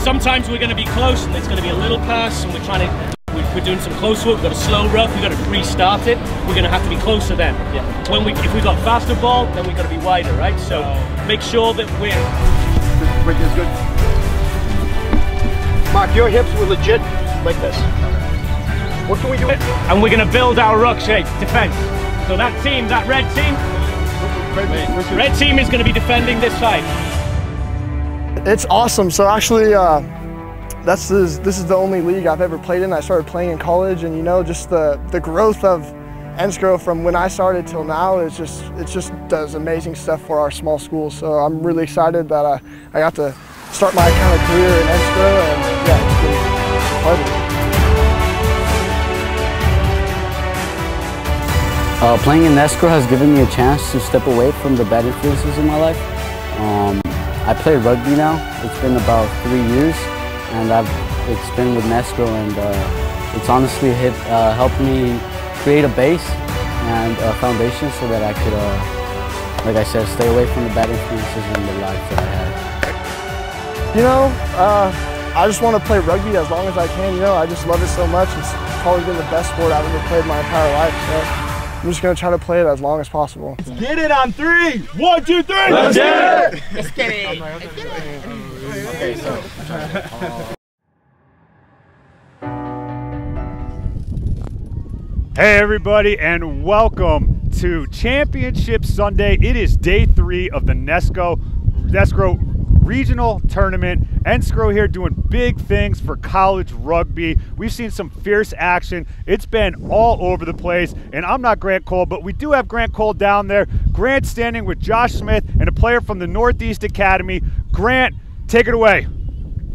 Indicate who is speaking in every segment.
Speaker 1: sometimes we're going to be close and it's going to be a little pass, and we're doing some close work. We've got a slow ruck, we've got to restart it. We're going to have to be closer then. Yeah. If we got faster ball, then we've got to be wider, right? So make sure that we're...
Speaker 2: Right, that's good. Mark, your hips were legit like this. What can we do?
Speaker 1: And we're going to build our ruck shape, defense. So that team, that red team is going to be defending this side.
Speaker 3: It's awesome. So actually, this is the only league I've ever played in. I started playing in college, and you know, just the growth of NSCRO from when I started till now it just does amazing stuff for our small school. So I'm really excited that I got to start my kind of career in NSCRO, and yeah, it's been a pleasure.
Speaker 4: Playing in NSCRO has given me a chance to step away from the bad influences in my life. I play rugby now. It's been about 3 years, and it's been with NSCRO, and it's honestly helped me create a base and a foundation so that I could, like I said, stay away from the bad influences in the life that I had.
Speaker 3: You know, I just want to play rugby as long as I can. You know, I just love it so much. It's probably been the best sport I've ever played my entire life. So I'm just going to try to play it as long as possible.
Speaker 2: Let's get it on 3. 1, 2, 3.
Speaker 1: Let's get it.
Speaker 5: Let's get it.
Speaker 2: Okay, so.
Speaker 6: Hey everybody, and welcome to Championship Sunday. It is day 3 of the NSCRO Regional Tournament. NSCRO here doing big things for college rugby. We've seen some fierce action. It's been all over the place, and I'm not Grant Cole, but we do have Grant Cole down there. Grant standing with Josh Smith and a player from the Northeast Academy. Grant, take it away.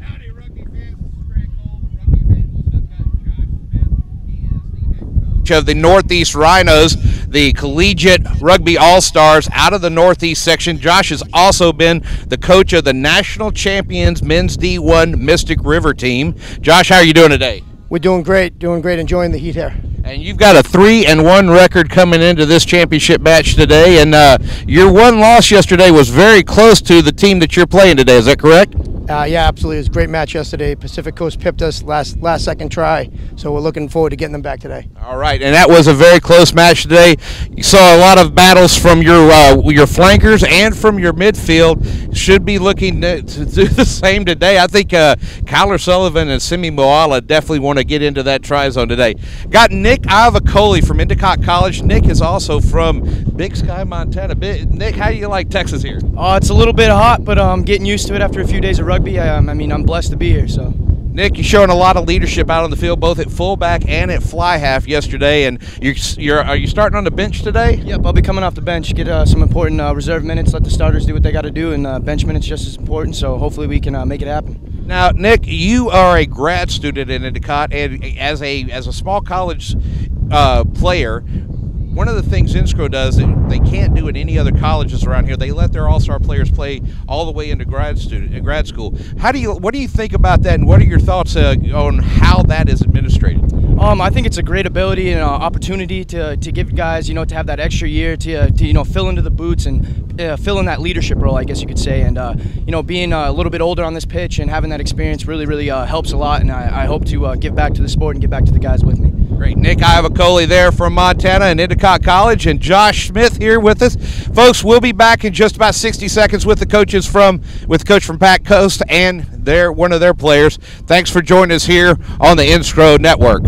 Speaker 7: Howdy, rugby fans. This is Grant Cole, the rugby evangelist. I've got Josh Smith. He is the head coach of the Northeast Rhinos, the Collegiate Rugby All-Stars out of the Northeast section. Josh has also been the coach of the National Champions Men's D1 Mystic River team. Josh, how are you doing today?
Speaker 3: We're doing great, enjoying the heat here.
Speaker 7: And you've got a 3-1 record coming into this championship match today, and your one loss yesterday was very close to the team that you're playing today. Is that correct?
Speaker 3: Yeah, absolutely. It was a great match yesterday. Pacific Coast pipped us last second try, so we're looking forward to getting them back today.
Speaker 7: All right, and that was a very close match today. You saw a lot of battles from your flankers and from your midfield. Should be looking to do the same today. I think Kyler Sullivan and Simi Moala definitely want to get into that try zone today. Got Nick Avicoli from Endicott College. Nick is also from Big Sky, Montana. Nick, how do you like Texas here?
Speaker 8: It's a little bit hot, but I'm getting used to it after a few days of rugby. I mean, I'm blessed to be here. So,
Speaker 7: Nick, you're showing a lot of leadership out on the field, both at fullback and at fly half yesterday. And are you starting on the bench today?
Speaker 8: Yep, I'll be coming off the bench, get some important reserve minutes, let the starters do what they got to do, and bench minutes just as important. So hopefully we can make it happen.
Speaker 7: Now, Nick, you are a grad student in Endicott, and as a small college player, one of the things NSCRO does that they can't do at any other colleges around here, they let their all-star players play all the way into grad school. What do you think about that, and what are your thoughts on how that is administrated?
Speaker 8: I think it's a great ability and opportunity to give guys, to have that extra year to fill into the boots and fill in that leadership role, I guess you could say. And being a little bit older on this pitch and having that experience really helps a lot. And I hope to give back to the sport and give back to the guys with me.
Speaker 7: Great. Nick Avicoli there from Montana and Endicott College, and Josh Smith here with us. Folks, we'll be back in just about 60 seconds with the coach from Pac Coast and one of their players. Thanks for joining us here on the NSCRO Network.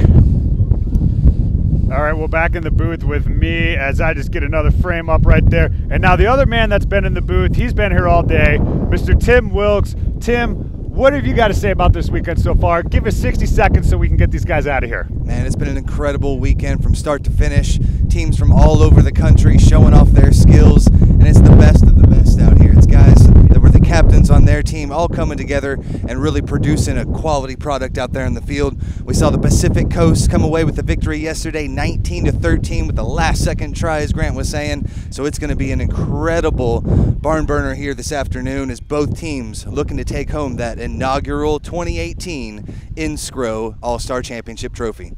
Speaker 6: All right, we're back in the booth with me as I just get another frame up right there. And now the other man that's been in the booth, he's been here all day, Mr. Tim Wilkes. Tim, what have you got to say about this weekend so far? Give us 60 seconds so we can get these guys out of here.
Speaker 9: Man, it's been an incredible weekend from start to finish. Teams from all over the country showing off their skills, and it's the best of the best out here. It's guys that were the captains on their team all coming together and really producing a quality product out there in the field. We saw the Pacific Coast come away with the victory yesterday, 19-13 with the last second try, as Grant was saying. So it's going to be an incredible barn burner here this afternoon as both teams looking to take home that inaugural 2018 NSCRO All-Star Championship trophy.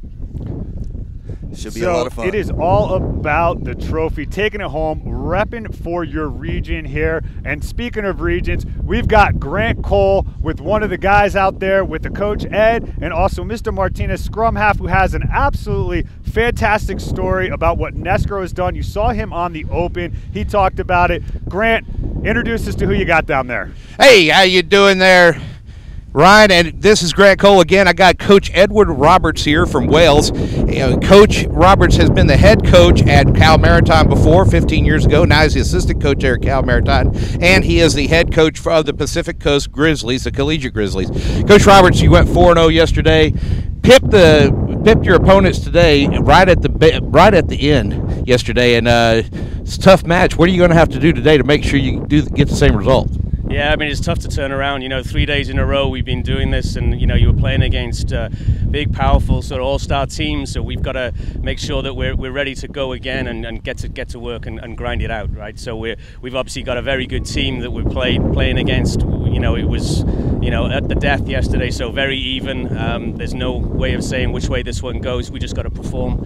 Speaker 9: Should be a lot of fun.
Speaker 6: It is all about the trophy, taking it home, repping for your region here. And speaking of regions, we've got Grant Cole with one of the guys out there with the coach Ed, and also Mr. Martinez, scrum half, who has an absolutely fantastic story about what NSCRO has done. You saw him on the Open. He talked about it. Grant, introduce us to who you got down there.
Speaker 7: Hey, how you doing there, Ryan? And this is Grant Cole again. I got Coach Edward Roberts here from Wales. Coach Roberts has been the head coach at Cal Maritime before, 15 years ago. Now he's the assistant coach there at Cal Maritime, and he is the head coach of the Pacific Coast Grizzlies, the Collegiate Grizzlies. Coach Roberts, you went 4-0 yesterday. Pipped your opponents today right at the end yesterday, and it's a tough match. What are you going to have to do today to make sure you get the same result?
Speaker 1: Yeah, I mean, it's tough to turn around. 3 days in a row we've been doing this, and you were playing against big, powerful sort of all-star teams. So we've got to make sure that we're ready to go again and get to work and grind it out, right? So we've obviously got a very good team that we're playing against. It was at the death yesterday, so very even. There's no way of saying which way this one goes. We just got to perform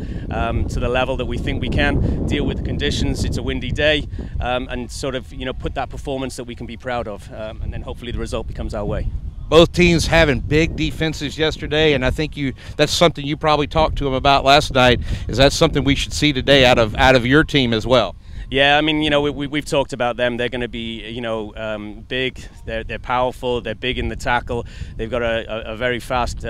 Speaker 1: to the level that we think we can, deal with the conditions. It's a windy day, and sort of put that performance that we can be proud of. And then hopefully the result becomes our way.
Speaker 7: Both teams having big defenses yesterday, and I think that's something you probably talked to them about last night. Is that something we should see today out of your team as well?
Speaker 1: Yeah, I mean, we've talked about them. They're going to be, big. They're powerful. They're big in the tackle. They've got a very fast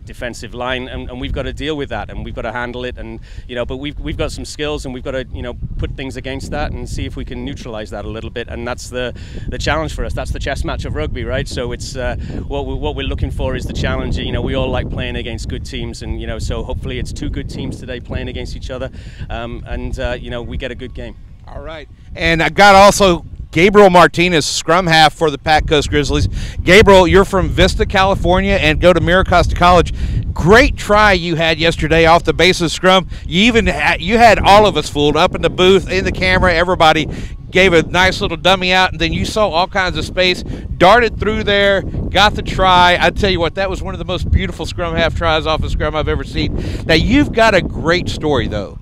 Speaker 1: defensive line, and we've got to deal with that, and we've got to handle it. And but we've got some skills, and we've got to put things against that and see if we can neutralize that a little bit. And that's the challenge for us. That's the chess match of rugby, right? So it's what we're looking for is the challenge. We all like playing against good teams, and so hopefully it's two good teams today playing against each other, and we get a good game.
Speaker 7: All right. And I got also Gabriel Martinez, scrum half for the Pac Coast Grizzlies. Gabriel, you're from Vista, California, and go to Miracosta College. Great try you had yesterday off the base of scrum. You had all of us fooled up in the booth, in the camera. Everybody gave a nice little dummy out, and then you saw all kinds of space, darted through there, got the try. I tell you what, that was one of the most beautiful scrum half tries off of scrum I've ever seen. Now, you've got a great story, though,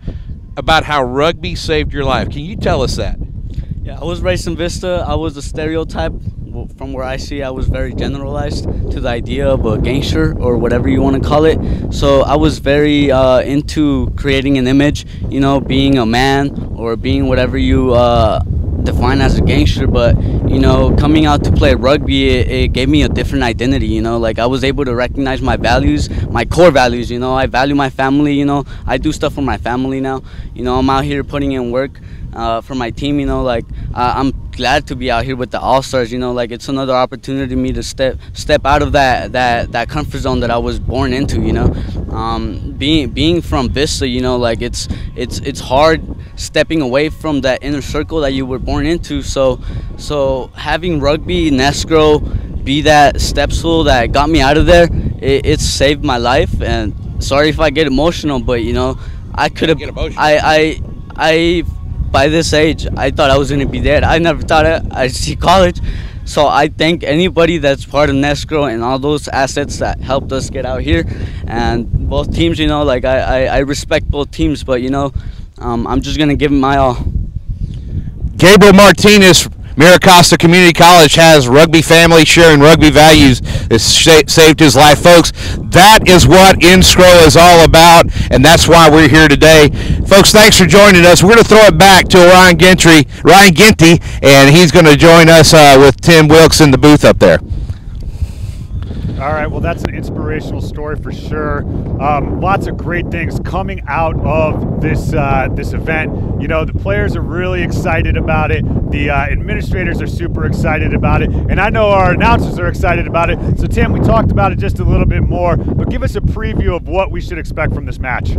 Speaker 7: about how rugby saved your life. Can you tell us that?
Speaker 4: Yeah, I was raised in Vista. I was a stereotype. From where I see, I was very generalized to the idea of a gangster or whatever you want to call it. So I was very into creating an image, being a man or being whatever you define as a gangster. But coming out to play rugby, it gave me a different identity. Like I was able to recognize my values, my core values. I value my family. I do stuff for my family now. I'm out here putting in work for my team. I'm glad to be out here with the All-Stars. It's another opportunity for me to step out of that comfort zone that I was born into. Being from Vista, it's hard stepping away from that inner circle that you were born into. So having rugby, NSCRO be that step stool that got me out of there, it's saved my life. And sorry if I get emotional, but I could have. I by this age, I thought I was going to be dead. I never thought I'd see college. So I thank anybody that's part of NSCRO and all those assets that helped us get out here. And both teams, I respect both teams, but, I'm just going to give them my all.
Speaker 7: Gabriel Martinez, Miracosta Community College, has rugby family sharing rugby values. It's saved his life, folks. That is what NSCRO is all about, and that's why we're here today. Folks, thanks for joining us. We're going to throw it back to Ryan Ginty, and he's going to join us with Tim Wilkes in the booth up there.
Speaker 6: All right, well, that's an inspirational story for sure. Lots of great things coming out of this event. The players are really excited about it. The administrators are super excited about it. And I know our announcers are excited about it. So, Tim, we talked about it just a little bit more, but give us a preview of what we should expect from this match.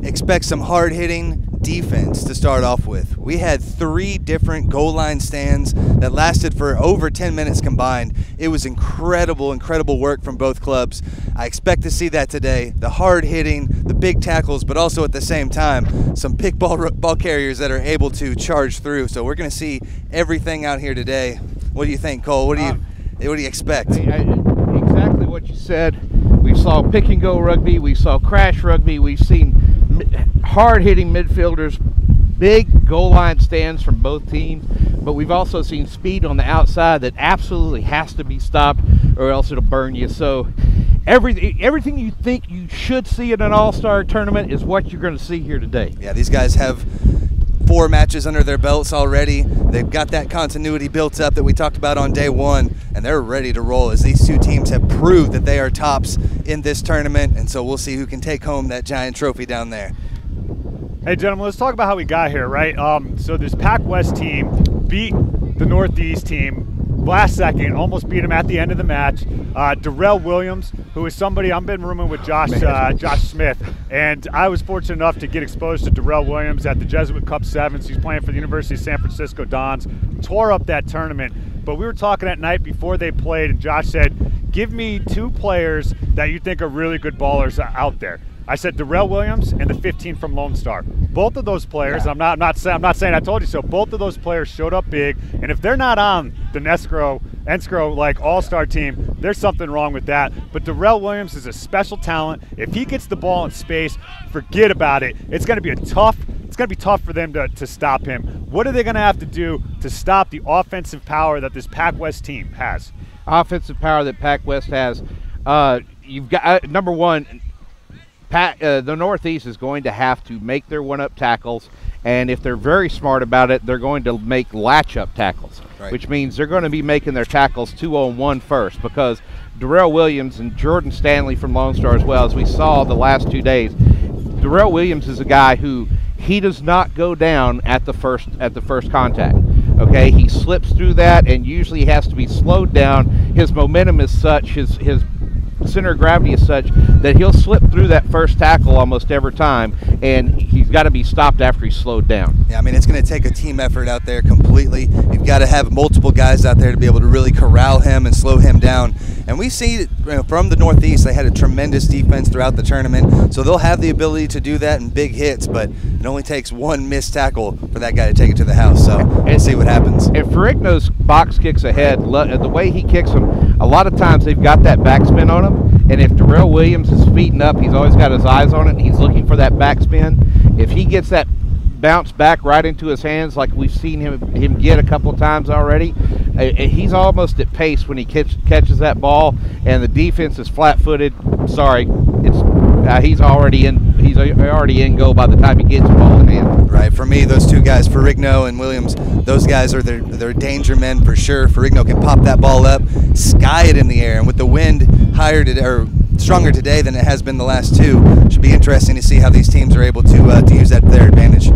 Speaker 9: Expect some hard-hitting defense to start off with. We had 3 different goal line stands that lasted for over 10 minutes combined. It was incredible work from both clubs. I expect to see that today. The hard-hitting, the big tackles, but also at the same time, some big ball carriers that are able to charge through. So we're going to see everything out here today. What do you think, Cole? What do you expect?
Speaker 7: Exactly what you said. We saw pick and go rugby. We saw crash rugby. We've seen hard-hitting midfielders, big goal line stands from both teams, but we've also seen speed on the outside that absolutely has to be stopped or else it'll burn you. So everything you think you should see in an all-star tournament is what you're going to see here today.
Speaker 9: Yeah, these guys have 4 matches under their belts already. They've got that continuity built up that we talked about on day 1, and they're ready to roll as these 2 teams have proved that they are tops in this tournament, and so we'll see who can take home that giant trophy down there.
Speaker 6: Hey, gentlemen, let's talk about how we got here, right? So this Pac West team beat the Northeast team last second, almost beat him at the end of the match. Darrell Williams, who is somebody I've been rooming with Josh Smith, and I was fortunate enough to get exposed to Darrell Williams at the Jesuit Cup Sevens. He's playing for the University of San Francisco Dons, tore up that tournament. But we were talking at night before they played, and Josh said, give me 2 players that you think are really good ballers out there. I said Darrell Williams and the 15 from Lone Star. Both of those players, I'm not saying I told you so, both of those players showed up big, and if they're not on the NSCRO like all-star team, there's something wrong with that. But Darrell Williams is a special talent. If he gets the ball in space, forget about it. It's going to be tough for them to stop him. What are they going to have to do to stop the offensive power that this Pac West team has?
Speaker 7: Offensive power that Pac West has. You've got number one. The Northeast is going to have to make their one-up tackles, and if they're very smart about it, they're going to make latch-up tackles,
Speaker 9: right,
Speaker 7: which means they're going to be making their tackles 2-on-1 first, because Darrell Williams and Jordan Stanley from Lone Star, as well as we saw the last 2 days, Darrell Williams is a guy who he does not go down at the first contact. Okay, he slips through that, and usually has to be slowed down. His momentum is such, his center of gravity is such that he'll slip through that first tackle almost every time, and he's got to be stopped after he's slowed down.
Speaker 9: Yeah, I mean, it's going to take a team effort out there completely. You've got to have multiple guys out there to be able to really corral him and slow him down. And we see from the Northeast, they had a tremendous defense throughout the tournament, so they'll have the ability to do that in big hits, but it only takes 1 missed tackle for that guy to take it to the house, so we'll see what happens.
Speaker 7: And Ferrigno's box kicks ahead, the way he kicks them, a lot of times they've got that backspin on him, and if Darrell Williams is speeding up, he's always got his eyes on it, and he's looking for that backspin. If he gets that bounce back right into his hands like we've seen him get a couple of times already, he's almost at pace when he catches that ball, and the defense is flat-footed. Sorry, he's already in goal by the time he gets the ball in hand.
Speaker 9: Right, for me, those 2 guys, Ferrigno and Williams, those guys are they're danger men for sure. Ferrigno can pop that ball up, sky it in the air, and with the wind stronger today than it has been the last 2, should be interesting to see how these teams are able to use that to their advantage.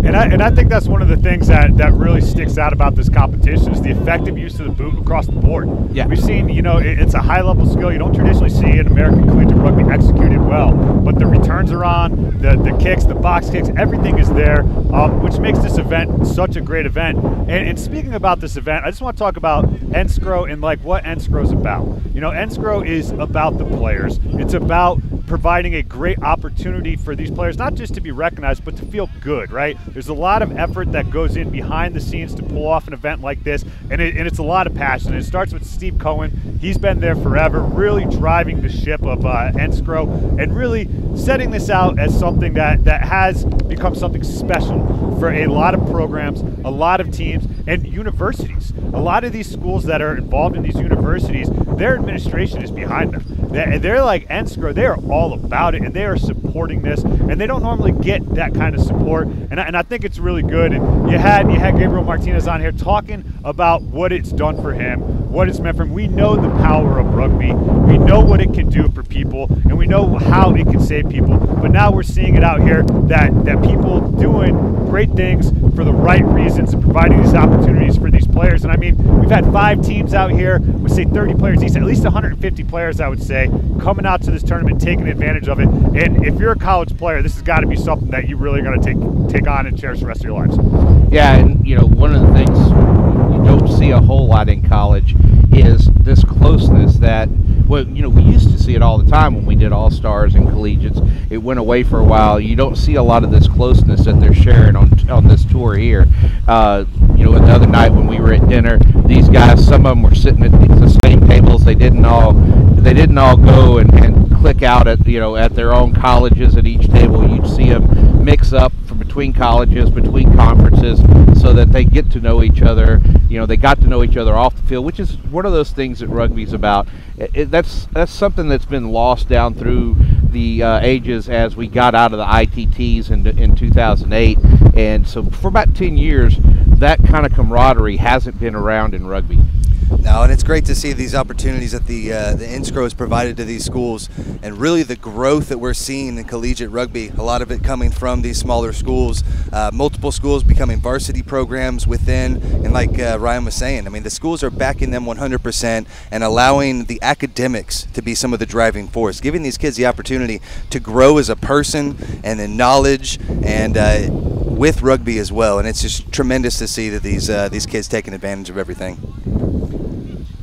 Speaker 6: And I think that's one of the things that really sticks out about this competition is the effective use of the boot across the board.
Speaker 7: Yeah.
Speaker 6: We've seen, it's a high-level skill you don't traditionally see in American collegiate rugby executed well, but the returns are on, the kicks, the box kicks, everything is there, which makes this event such a great event. And speaking about this event, I just want to talk about NSCRO and what NSCRO is about. NSCRO is about the players. It's about providing a great opportunity for these players, not just to be recognized, but to feel good, right? There's a lot of effort that goes in behind the scenes to pull off an event like this, and it's a lot of passion. It starts with Steve Cohen. He's been there forever, really driving the ship of NSCRO and really setting this out as something that has become something special for a lot of programs, a lot of teams, and universities. A lot of these schools that are involved in these universities, their administration is behind them. They're like NSCRO, they are all about it, and they are supporting this, and they don't normally get that kind of support, and I think it's really good. And you had Gabriel Martinez on here talking about what it's done for him, what it's meant for him. We know the power of rugby, we know what it can do for people, and we know how it can save people, but now we're seeing it out here that people doing great things for the right reasons and providing these opportunities for these players. And I mean, we've had 5 teams out here, we say 30 players each, at least 150 players, I would say, coming out to this tournament, taking advantage of it. And if you're a college player, this has got to be something that you really got to take on and cherish the rest of your lives.
Speaker 7: Yeah, and one of the things you don't see a whole lot in college is this closeness that, we used to see it all the time when we did all-stars and collegiates. It went away for a while. You don't see a lot of this closeness that they're sharing on this tour here. The other night when we were at dinner, these guys, some of them were sitting at the same tables. They didn't all go and click click out at at their own colleges at each table. You'd see them mix up from between colleges, between conferences, so that they get to know each other. They got to know each other off the field, which is one of those things that rugby's about. That's something that's been lost down through the ages as we got out of the ITTs in 2008, and so for about 10 years, that kind of camaraderie hasn't been around in rugby.
Speaker 9: No, and it's great to see these opportunities that the NSCRO has provided to these schools, and really the growth that we're seeing in collegiate rugby, a lot of it coming from these smaller schools, multiple schools becoming varsity programs within, and like Ryan was saying, I mean, the schools are backing them 100% and allowing the academics to be some of the driving force, giving these kids the opportunity to grow as a person and in knowledge and with rugby as well, and it's just tremendous to see that these kids taking advantage of everything.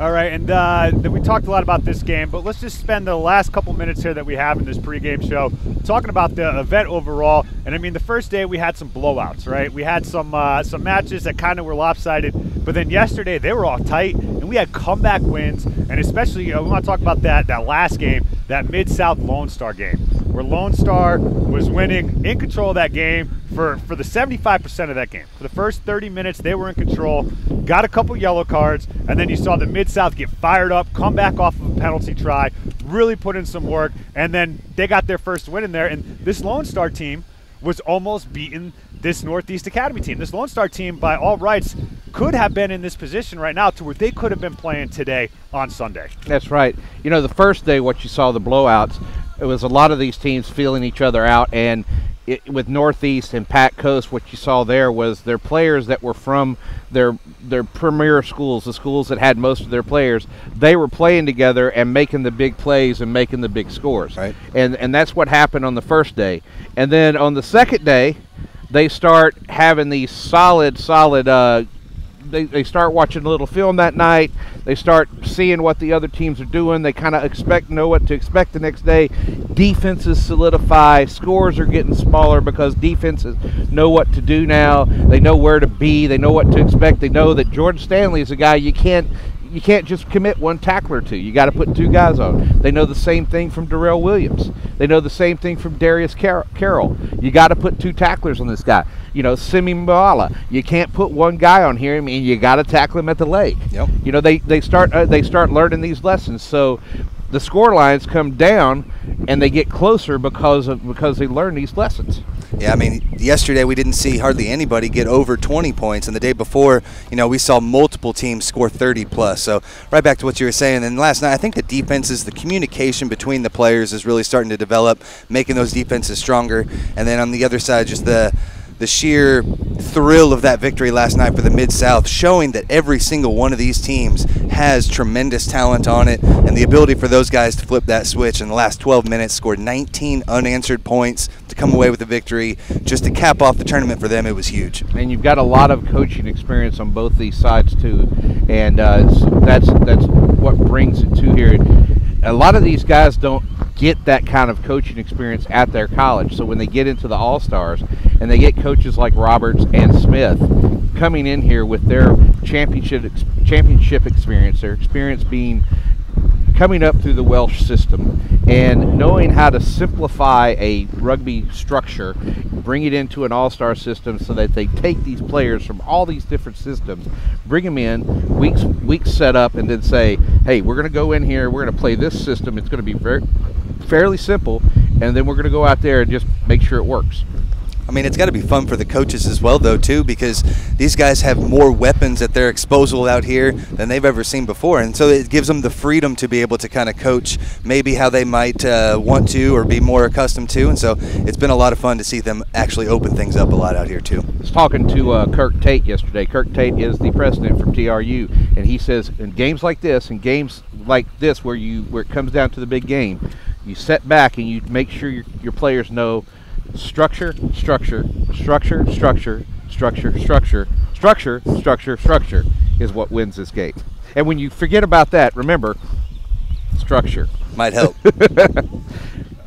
Speaker 6: All right, and we talked a lot about this game, but let's just spend the last couple minutes here that we have in this pregame show talking about the event overall. And I mean, the first day we had some blowouts, right? We had some matches that kind of were lopsided, but then yesterday they were all tight, and we had comeback wins. And especially, we want to talk about that last game, that Mid-South Lone Star game, where Lone Star was winning, in control of that game for the 75% of that game. For the first 30 minutes, they were in control, got a couple yellow cards, and then you saw the Mid-South get fired up, come back off of a penalty try, really put in some work, and then they got their first win in there. And this Lone Star team was almost beating this Northeast Academy team. This Lone Star team, by all rights, could have been in this position right now to where they could have been playing today on Sunday.
Speaker 7: That's right. The first day, what you saw, the blowouts, it was a lot of these teams feeling each other out, and with Northeast and Pac Coast, what you saw there was their players that were from their premier schools, the schools that had most of their players, they were playing together and making the big plays and making the big scores.
Speaker 9: Right.
Speaker 7: And that's what happened on the first day. And then on the second day, they start having these solid they start watching a little film that night. They start seeing what the other teams are doing. They kind of know what to expect the next day. Defenses solidify. Scores are getting smaller because defenses know what to do now. They know where to be. They know what to expect. They know that Jordan Stanley is a guy you can't just commit one tackler to. You got to put two guys on. They know the same thing from Darrell Williams. They know the same thing from Darius Carroll. You got to put two tacklers on this guy. Simi Moala. You can't put one guy on here. I mean, you got to tackle him at the leg.
Speaker 9: Yep.
Speaker 7: They start learning these lessons. So the score lines come down and they get closer because they learn these lessons.
Speaker 9: Yeah, I mean, yesterday we didn't see hardly anybody get over 20 points, and the day before, we saw multiple teams score 30 plus. So right back to what you were saying. And last night, I think the defenses, the communication between the players is really starting to develop, making those defenses stronger. And then on the other side, just the sheer thrill of that victory last night for the Mid-South, showing that every single one of these teams has tremendous talent on it, and the ability for those guys to flip that switch in the last 12 minutes, scored 19 unanswered points to come away with the victory. Just to cap off the tournament for them, it was huge.
Speaker 7: And you've got a lot of coaching experience on both these sides too, and that's what brings it to here. A lot of these guys don't get that kind of coaching experience at their college, so when they get into the All-Stars and they get coaches like Roberts and Smith coming in here with their championship experience, their experience being coming up through the Welsh system and knowing how to simplify a rugby structure, bring it into an all-star system so that they take these players from all these different systems, bring them in, weeks set up, and then say, hey, we're going to go in here, we're going to play this system, it's going to be fairly simple, and then we're going to go out there and just make sure it works.
Speaker 9: I mean, it's got to be fun for the coaches as well, though, too, because these guys have more weapons at their disposal out here than they've ever seen before. And so it gives them the freedom to be able to kind of coach maybe how they might want to or be more accustomed to. And so it's been a lot of fun to see them actually open things up a lot out here, too.
Speaker 7: I was talking to Kirk Tate yesterday. Kirk Tate is the president from TRU, and he says in games like this, and games like this where it comes down to the big game, you set back and you make sure your players know structure is what wins this game. And when you forget about that, remember, structure
Speaker 9: might help.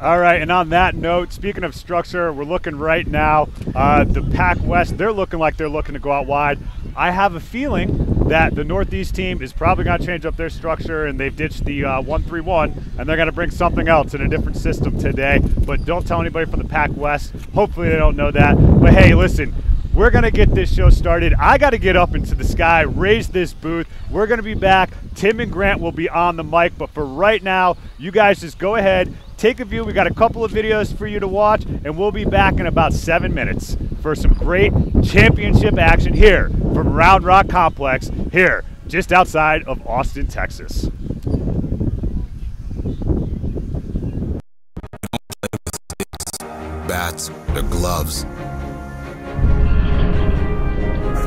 Speaker 6: All right, and on that note, speaking of structure, we're looking right now, the Pac West, they're looking like they're looking to go out wide. I have a feeling that the Northeast team is probably going to change up their structure, and they've ditched the 1-3-1, and they're going to bring something else in a different system today. But don't tell anybody from the Pac West. Hopefully they don't know that. But hey, listen, we're going to get this show started. I got to get up into the sky, raise this booth. We're going to be back. Tim and Grant will be on the mic, but for right now, you guys just go ahead, take a view. We got a couple of videos for you to watch, and we'll be back in about 7 minutes for some great championship action here from Round Rock Complex, here just outside of Austin, Texas.
Speaker 5: Bats or gloves.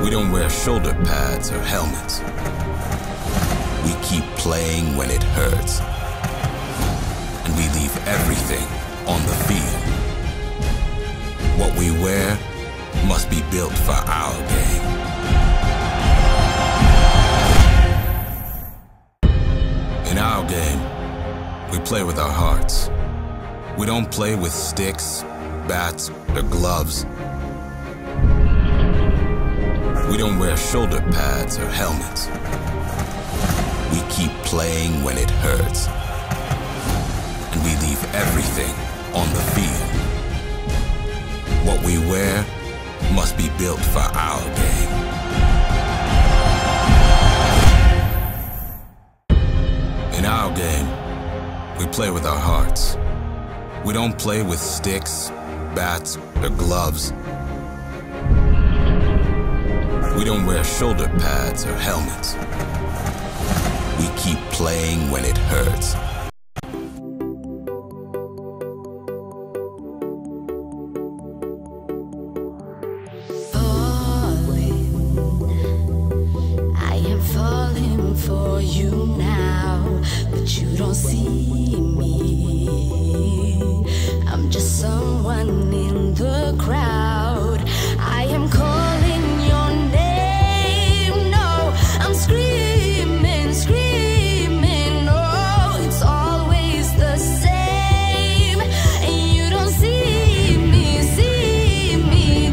Speaker 5: We don't wear shoulder pads or helmets. We keep playing when it hurts. And we leave everything on the field. What we wear must be built for our game. In our game, we play with our hearts. We don't play with sticks, bats, or gloves. We don't wear shoulder pads or helmets. We keep playing when it hurts. And we leave everything on the field. What we wear must be built for our game. In our game, we play with our hearts. We don't play with sticks, bats, or gloves. We don't wear shoulder pads or helmets. We keep playing when it hurts.
Speaker 10: I am falling for you now, but you don't see me. I'm just someone in the crowd. I am calling your name. No, I'm screaming, screaming. Oh, it's always the same. And you don't see me,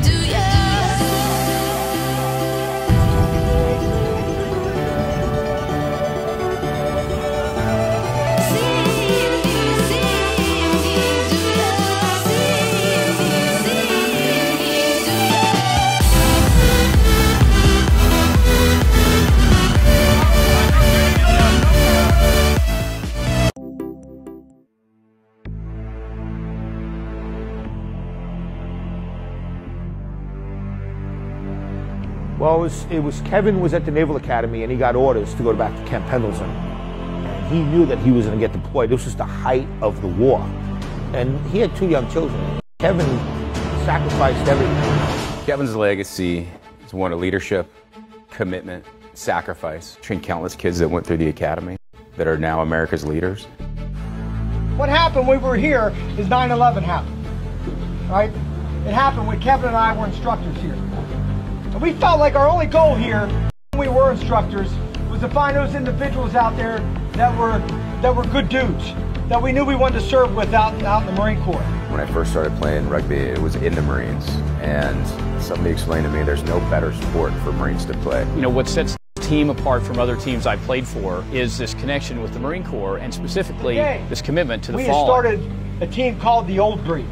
Speaker 10: do you?
Speaker 2: Well, it was Kevin was at the Naval Academy and he got orders to go back to Camp Pendleton. And he knew that he was going to get deployed. This was the height of the war. And he had 2 young children. Kevin sacrificed everything.
Speaker 11: Kevin's legacy is one of leadership, commitment, sacrifice. Trained countless kids that went through the academy that are now America's leaders.
Speaker 12: What happened when we were here is 9/11 happened, right? It happened when Kevin and I were instructors here. And we felt like our only goal here, when we were instructors, was to find those individuals out there that were good dudes, that we knew we wanted to serve with out in the Marine Corps.
Speaker 11: When I first started playing rugby, it was in the Marines. And somebody explained to me there's no better sport for Marines to play.
Speaker 13: You know, what sets the team apart from other teams I've played for is this connection with the Marine Corps, and specifically this commitment to the fallen.
Speaker 12: We started a team called the Old Breed,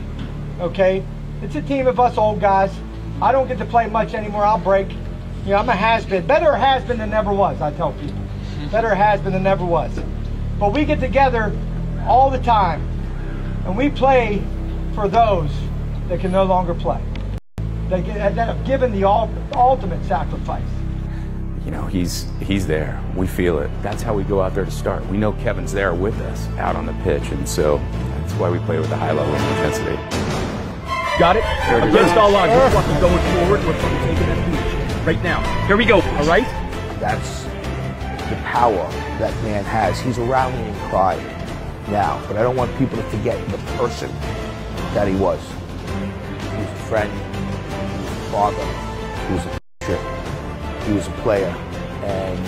Speaker 12: okay? It's a team of us old guys. I don't get to play much anymore. I'll break. You know, I'm a has-been. Better a has-been than never was, I tell people. Better a has-been than never was. But we get together all the time, and we play for those that can no longer play, that have given the ultimate sacrifice.
Speaker 11: You know, he's there. We feel it. That's how we go out there to start. We know Kevin's there with us out on the pitch, and so that's why we play with a high level of intensity.
Speaker 14: Got it? Against all odds, we're fucking going forward. We're fucking taking that beach right now. Here we go, all right?
Speaker 2: That's the power that man has. He's a rallying cry now, but I don't want people to forget the person that he was. He was a friend, he was a father, he was a teacher, he was a player. And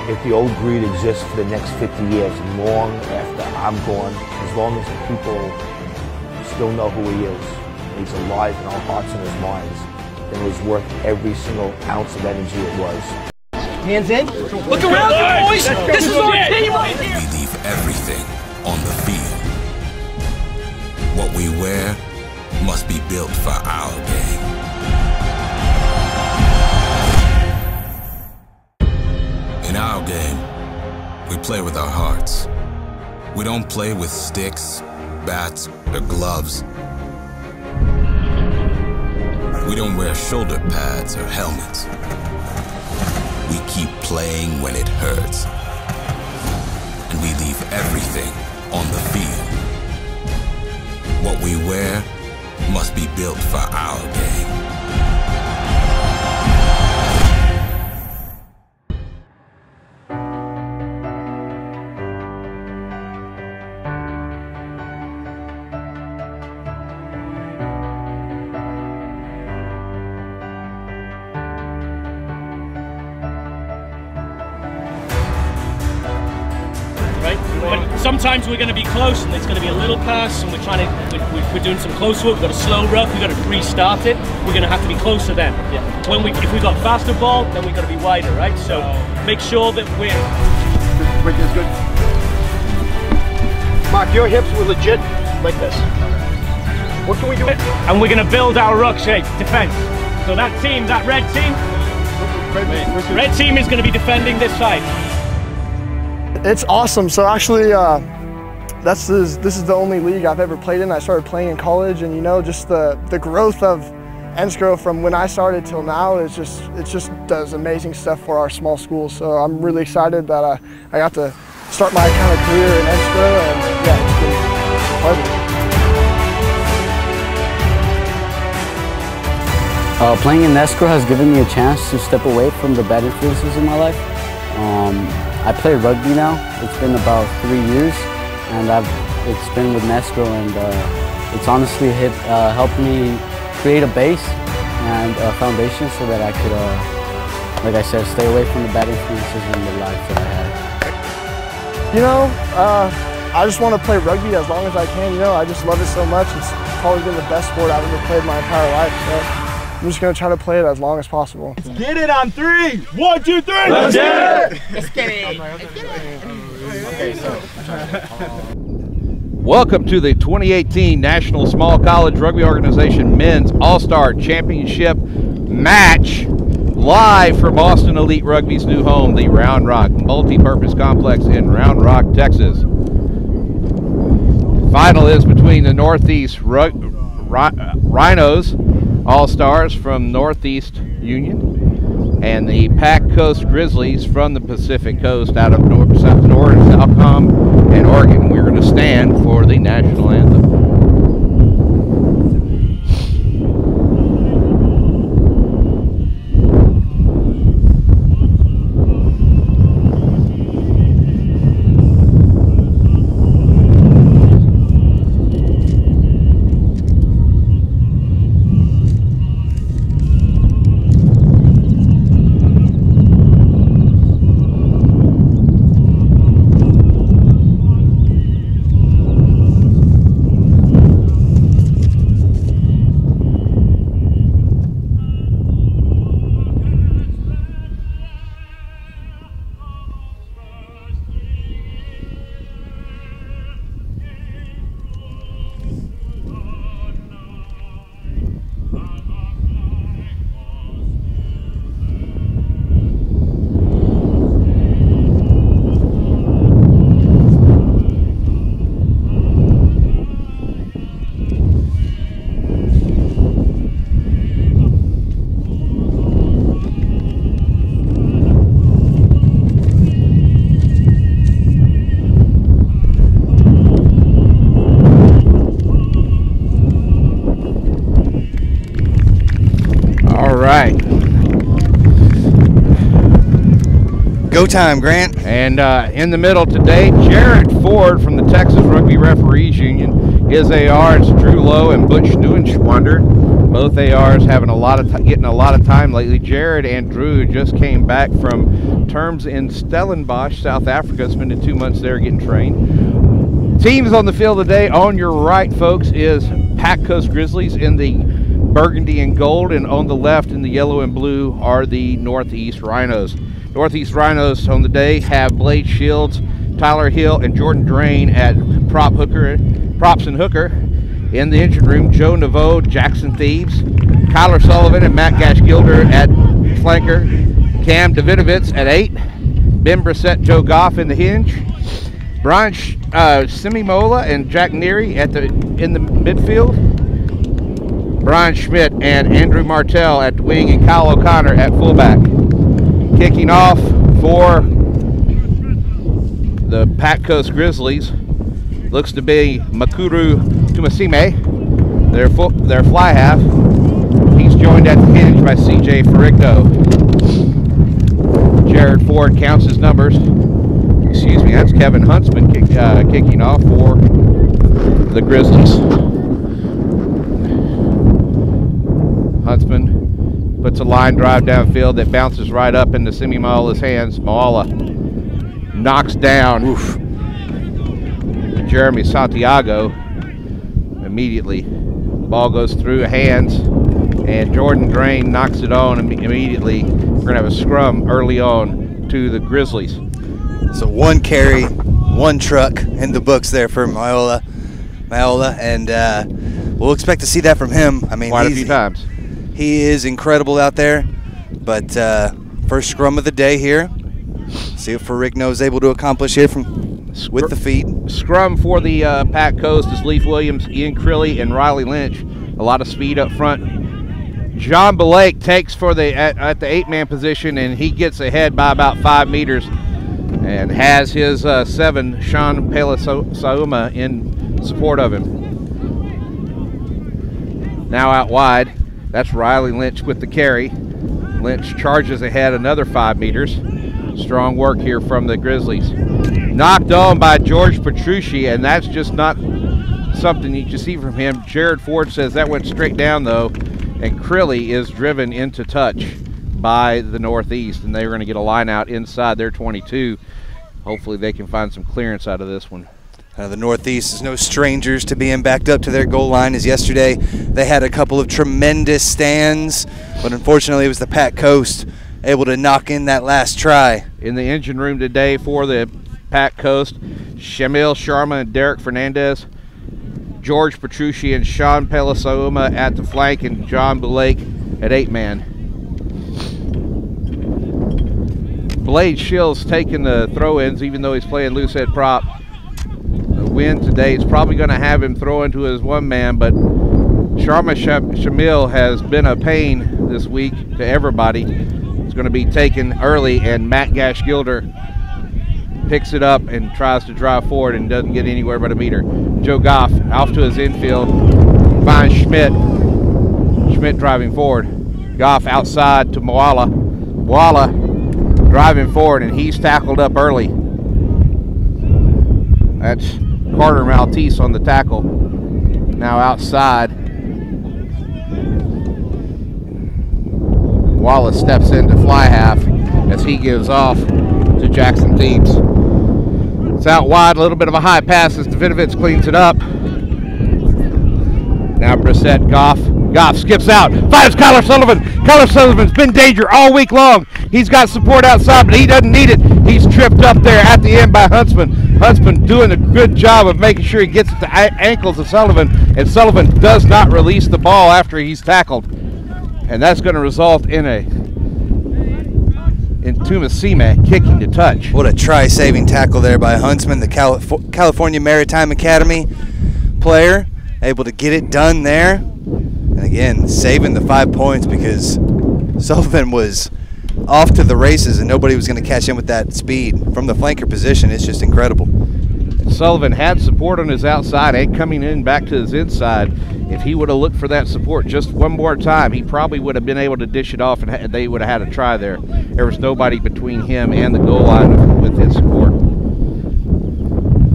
Speaker 2: if the Old Breed exists for the next 50 years, long after I'm gone, as long as the people still know who he is, he's alive in our hearts and his minds, then it was worth every single ounce of energy it was.
Speaker 12: Hands in.
Speaker 1: Look around you, boys. This is our team right here.
Speaker 5: We leave everything on the field. What we wear must be built for our game. In our game, we play with our hearts. We don't play with sticks, bats, or gloves. We don't wear shoulder pads or helmets. We keep playing when it hurts. And we leave everything on the field. What we wear must be built for our game.
Speaker 1: Sometimes we're going to be close and it's going to be a little pass and we're doing some close work. We've got a slow ruck, we've got to restart it. We're going to have to be close to them. If we've got faster ball, then we've got to be wider, right? So make sure that we're...
Speaker 15: Break is good. Mark, your hips were legit like this. What can we do?
Speaker 1: And we're going to build our ruck shape, defense. So that team, that red team is going to be defending this side.
Speaker 3: It's awesome. So actually, this is the only league I've ever played in. I started playing in college, and you know, just the growth of NSCRO from when I started till now is it just does amazing stuff for our small schools. So I'm really excited that I got to start my kind of career in NSCRO, and yeah, it's been a pleasure.
Speaker 4: Playing in NSCRO has given me a chance to step away from the bad influences in my life. I play rugby now. It's been about 3 years, and it's been with NSCRO, and it's honestly helped me create a base and a foundation so that I could, like I said, stay away from the bad influences in the life that I had.
Speaker 3: You know, I just want to play rugby as long as I can. You know, I just love it so much. It's probably been the best sport I've ever played my entire life. So I'm just going to try to play it as long as possible.
Speaker 15: Let's get it on 3. 1, 2, 3.
Speaker 3: Let's get it.
Speaker 15: Let's get it. Okay, so.
Speaker 7: Welcome to the 2018 National Small College Rugby Organization Men's All-Star Championship match, live from Boston Elite Rugby's new home, the Round Rock Multi-Purpose Complex in Round Rock, Texas. Final is between the Northeast Rhinos All-Stars from Northeast Union and the Pac Coast Grizzlies from the Pacific Coast out of Southcom and Oregon. We're going to stand for the national anthem.
Speaker 9: Go time, Grant.
Speaker 7: And in the middle today, Jared Ford from the Texas Rugby Referees Union. His AR is Drew Lowe and Butch Neuenschwander. Both ARs having getting a lot of time lately. Jared and Drew just came back from terms in Stellenbosch, South Africa, spending 2 months there getting trained. Teams on the field today, on your right, folks, is Pac Coast Grizzlies in the burgundy and gold, and on the left in the yellow and blue are the Northeast Rhinos. Northeast Rhinos on the day have Blade Shields, Tyler Hill, and Jordan Drain at props and hooker. In the engine room, Joe Naveau, Jackson Thieves, Kyler Sullivan and Matt Gash-Gilder at flanker, Cam Davidovitz at 8, Ben Brissett, Joe Goff in the hinge, Brian Simimola and Jack Neary in the midfield, Brian Schmidt and Andrew Martell at the wing, and Kyle O'Connor at fullback. Kicking off for the Pac Coast Grizzlies looks to be Makuru Tumasime, their fly half. He's joined at the hinge by CJ Ferrigno. Jared Ford counts his numbers. Excuse me, that's Kevin Huntsman kicking off for the Grizzlies. Huntsman puts a line drive downfield that bounces right up into Simi Moala's hands. Moala knocks down Jeremy Santiago immediately. Ball goes through hands, and Jordan Drain knocks it on immediately. We're going to have a scrum early on to the Grizzlies.
Speaker 9: So one carry, one truck in the books there for Maiola, and we'll expect to see that from him. I mean,
Speaker 7: quite a few times.
Speaker 9: He is incredible out there, but first scrum of the day here. See what Ferrigno is able to accomplish here with the feet.
Speaker 7: Scrum for the Pac Coast is Leif Williams, Ian Crilly, and Riley Lynch. A lot of speed up front. John Blake takes for at the 8-man position, and he gets ahead by about 5 meters and has his 7, Sean Palasauma, in support of him. Now out wide, that's Riley Lynch with the carry. Lynch charges ahead another 5 meters. Strong work here from the Grizzlies. Knocked on by George Petrucci, and that's just not something you can see from him. Jared Ford says that went straight down, though, and Crilly is driven into touch by the Northeast, and they're going to get a line out inside their 22. Hopefully they can find some clearance out of this one.
Speaker 9: The Northeast is no strangers to being backed up to their goal line, as yesterday they had a couple of tremendous stands, but unfortunately it was the Pac Coast able to knock in that last try.
Speaker 7: In the engine room today for the Pac Coast, Shamil Sharma and Derek Fernandez, George Petrucci and Sean Palasauma at the flank, and John Blake at 8-man. Blade Shills taking the throw-ins, even though he's playing loose head prop. The wind today is probably going to have him throw into his 1-man, but Sharma Shamil has been a pain this week to everybody. It's going to be taken early, and Matt Gash-Gilder picks it up and tries to drive forward and doesn't get anywhere but a meter. Joe Goff off to his infield, finds Schmidt. Schmidt driving forward. Goff outside to Moala. Moala driving forward, and he's tackled up early. That's Carter Maltese on the tackle. Now outside. Wallace steps into fly half as he gives off to Jackson Thebes. It's out wide, a little bit of a high pass as Davidovitz cleans it up. Now Brissett, Goff skips out, finds Kyler Sullivan. Kyler Sullivan's been in danger all week long. He's got support outside, but he doesn't need it. He's tripped up there at the end by Huntsman. Huntsman doing a good job of making sure he gets at the ankles of Sullivan, and Sullivan does not release the ball after he's tackled. And that's going to result in Tumasime kicking to touch.
Speaker 9: What a try-saving tackle there by Huntsman, the California Maritime Academy player, able to get it done there. And again, saving the 5 points because Sullivan was off to the races and nobody was going to catch him with that speed. From the flanker position, it's just incredible.
Speaker 7: Sullivan had support on his outside and coming in back to his inside. If he would have looked for that support just one more time, he probably would have been able to dish it off, and they would have had a try there. There was nobody between him and the goal line with his support.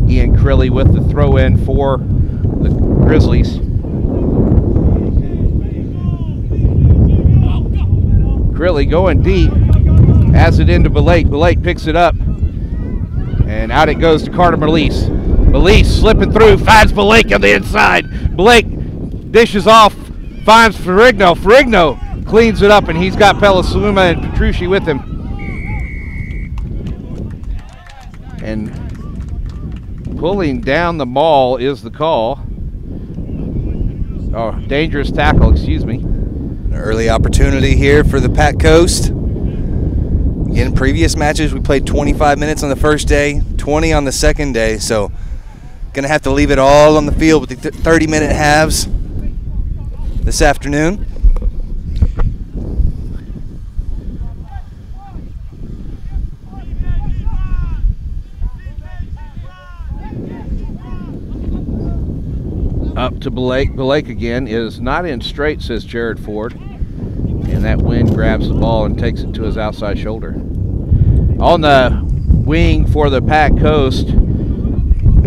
Speaker 7: Ian Crilly with the throw-in for the Grizzlies. Crilly going deep, has it into Belake. Belake picks it up, and out it goes to Carter Melise. Melise slipping through, finds Belake on the inside. Belake dishes off, finds Ferrigno. Ferrigno cleans it up, and he's got Palasaluma and Petrucci with him. And pulling down the maul is the call. Oh, dangerous tackle, excuse me.
Speaker 9: An early opportunity here for the Pac Coast. In previous matches, we played 25 minutes on the first day, 20 on the second day, so gonna have to leave it all on the field with the 30-minute halves this afternoon.
Speaker 7: Up to Blake. Blake again is not in straight, says Jared Ford. And that wind grabs the ball and takes it to his outside shoulder. On the wing for the Pac Coast,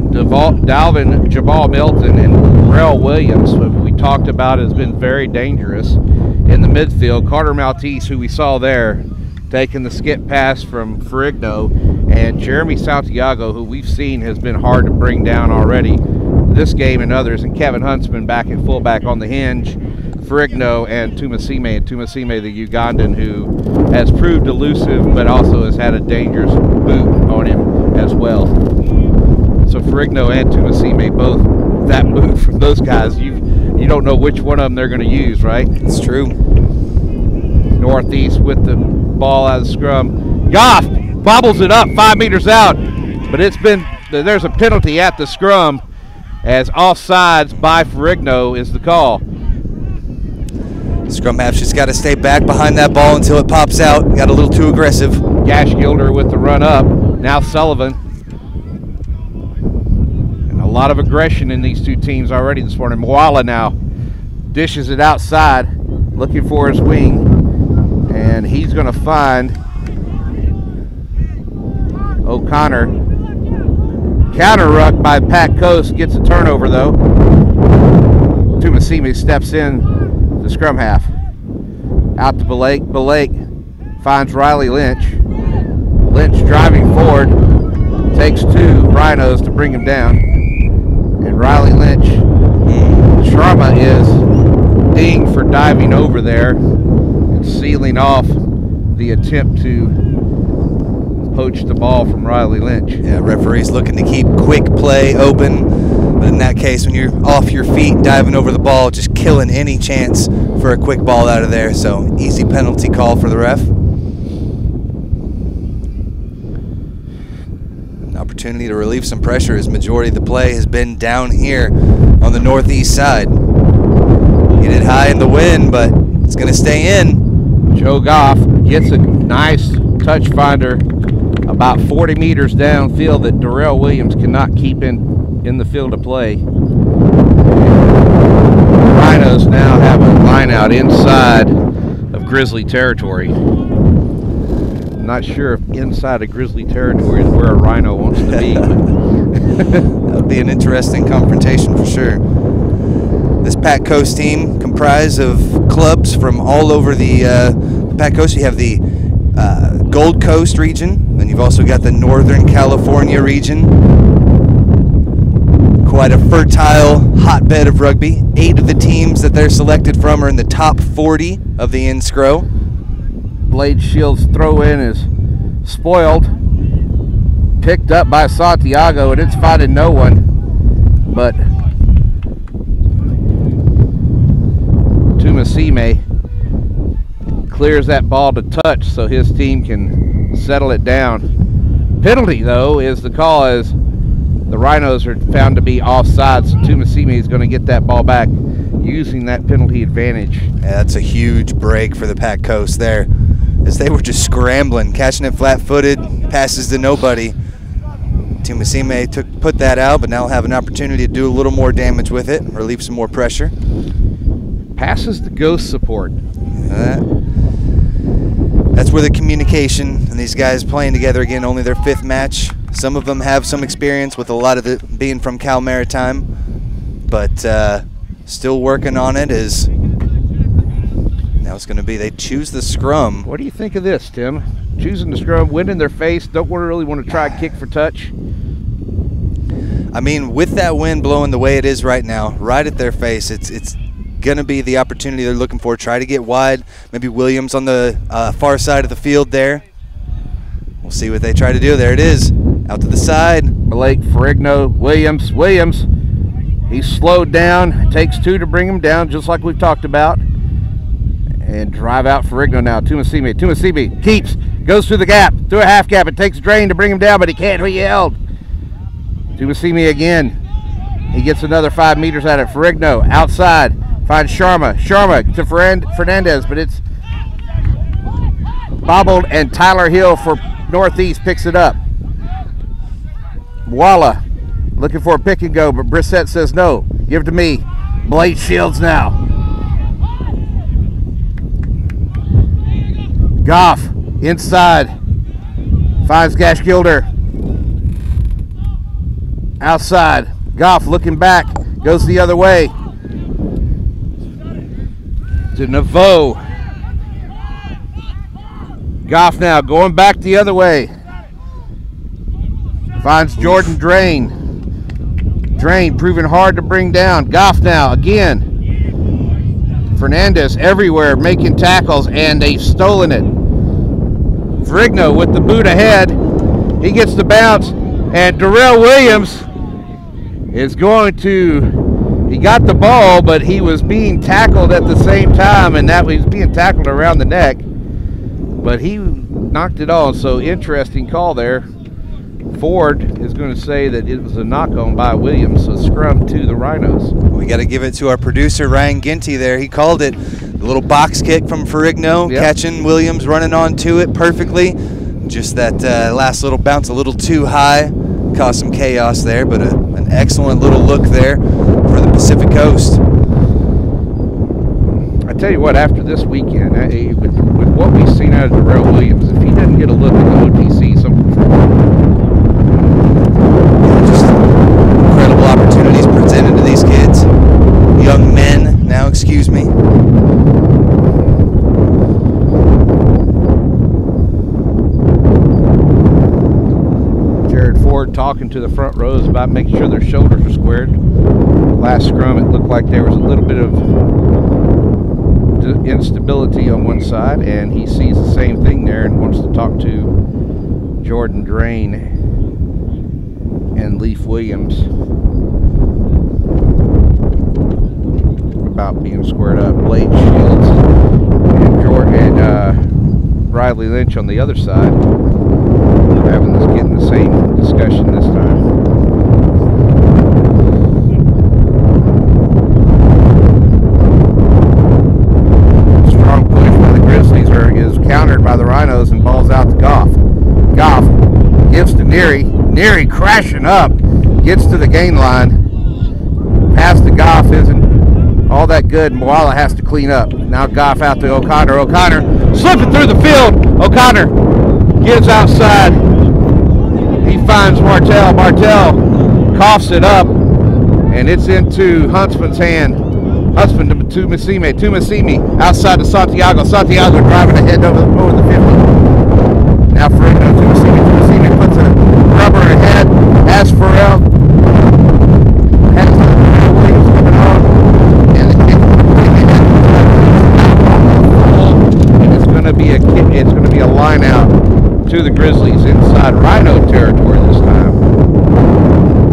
Speaker 7: Dalvin Jabal Milton and Rel Williams, who we talked about, has been very dangerous in the midfield. Carter Maltese, who we saw there, taking the skip pass from Ferrigno, and Jeremy Santiago, who we've seen has been hard to bring down already this game and others, and Kevin Huntsman back at fullback on the hinge, Ferrigno and Tumasime, the Ugandan, who has proved elusive but also has had a dangerous boot on him as well. So Ferrigno and Tumasime, both that boot from those guys, you don't know which one of them they're going to use, right?
Speaker 9: It's true.
Speaker 7: Northeast with the ball out of the scrum. Goff bobbles it up 5 meters out, but there's a penalty at the scrum, as offsides by Ferrigno is the call.
Speaker 9: Scrum half's just got to stay back behind that ball until it pops out. Got a little too aggressive.
Speaker 7: Gash Gilder with the run up. Now Sullivan. And a lot of aggression in these two teams already this morning. Mwala now dishes it outside, looking for his wing. And he's going to find O'Connor. Counter ruck by Pac Coast, gets a turnover though. Tumasime steps in the scrum half. Out to Blake. Blake finds Riley Lynch. Lynch driving forward, takes two Rhinos to bring him down. And Riley Lynch, Sharma is dinged for diving over there and sealing off the attempt to poach the ball from Riley Lynch.
Speaker 9: Yeah, referee's looking to keep quick play open, but in that case, when you're off your feet diving over the ball, just killing any chance for a quick ball out of there. So easy penalty call for the ref. An opportunity to relieve some pressure, as majority of the play has been down here on the northeast side. Get it high in the wind, but it's going to stay in.
Speaker 7: Joe Goff gets a nice touch finder about 40 meters downfield that Darrell Williams cannot keep in the field of play. Rhinos now have a line out inside of Grizzly territory. I'm not sure if inside of Grizzly territory is where a Rhino wants to be.
Speaker 9: That would be an interesting confrontation for sure. This Pac Coast team comprised of clubs from all over the Pac Coast. You have the Gold Coast region, then you've also got the Northern California region. Quite a fertile hotbed of rugby. 8 of the teams that they're selected from are in the top 40 of the NSCRO.
Speaker 7: Blade Shield's throw in is spoiled. Picked up by Santiago, and it's finding no one. But Tumasime clears that ball to touch so his team can settle it down. Penalty, though, is the call, as the Rhinos are found to be offside, so Tumasime is going to get that ball back using that penalty advantage.
Speaker 9: Yeah, that's a huge break for the Pac Coast there, as they were just scrambling, catching it flat-footed, passes to nobody. Tumasime put that out, but now will have an opportunity to do a little more damage with it, relieve some more pressure.
Speaker 7: Passes the ghost support.
Speaker 9: That's where the communication and these guys playing together again, only their 5th match. Some of them have some experience with a lot of it being from Cal Maritime, but still working on it. Is now it's going to be they choose the scrum.
Speaker 7: What do you think of this, Tim? Choosing the scrum, wind in their face, don't really want to try and kick for touch?
Speaker 9: I mean, with that wind blowing the way it is right now, right at their face, it's going to be the opportunity they're looking for. Try to get wide. Maybe Williams on the far side of the field there. We'll see what they try to do. There it is. Out to the side.
Speaker 7: Blake, Ferrigno, Williams. Williams, he's slowed down. Takes 2 to bring him down, just like we've talked about. And drive out Ferrigno now. Tumasimi. Tumasimi keeps. Goes through the gap. Through a half gap. It takes Drain to bring him down, but he can't. He held. Tumasimi again. He gets another 5 meters out of Ferrigno. Outside. Finds Sharma. Sharma to Fernandez, but it's bobbled, and Tyler Hill for Northeast picks it up. Walla looking for a pick and go, but Brissett says no. Give it to me. Blade Shields now. Goff inside. Finds Gash Gilder. Outside. Goff looking back. Goes the other way. To Naveau. Goff now going back the other way. Finds Jordan Drain. Drain proving hard to bring down. Goff now again. Fernandez everywhere making tackles, and they've stolen it. Ferrigno with the boot ahead. He gets the bounce, and Darrell Williams is going to, he got the ball, but he was being tackled at the same time, and that was being tackled around the neck, but he knocked it on. So interesting call there. Ford is going to say that it was a knock-on by Williams, so scrum to the Rhinos.
Speaker 9: We got to give it to our producer, Ryan Ginty there. He called it a little box kick from Ferrigno, catching Williams, running onto it perfectly. Just that last little bounce a little too high, caused some chaos there, but an excellent little look there for the Pacific Coast.
Speaker 7: I tell you what, after this weekend, with what we've seen out of Darrell Williams, if he doesn't get a look at the OTC, something's wrong.
Speaker 9: Just incredible opportunities presented to these kids. Young men, now excuse me.
Speaker 7: Jared Ford talking to the front rows about making sure their shoulders are squared. Last scrum, it looked like there was a little bit of instability on one side, and he sees the same thing there and wants to talk to Jordan Drain and Leaf Williams about being squared up. Blade Shields and Riley Lynch on the other side getting the same discussion this time. Is countered by the Rhinos and balls out to Goff. Goff gives to Neary. Neary crashing up, gets to the gain line. Pass to Goff isn't all that good. Moala has to clean up. Now Goff out to O'Connor. O'Connor slipping through the field. O'Connor gives outside. He finds Martell. Martell coughs it up, and it's into Huntsman's hand. Huntsman to Tumasimi. Tumasimi outside to Santiago. Santiago driving ahead over the 50. Now Ferrigno to Tumasimi. Tumasimi puts a rubber ahead. Has Farrell. Has Williams coming on. And it's going to be a line out to the Grizzlies inside Rhino territory this time.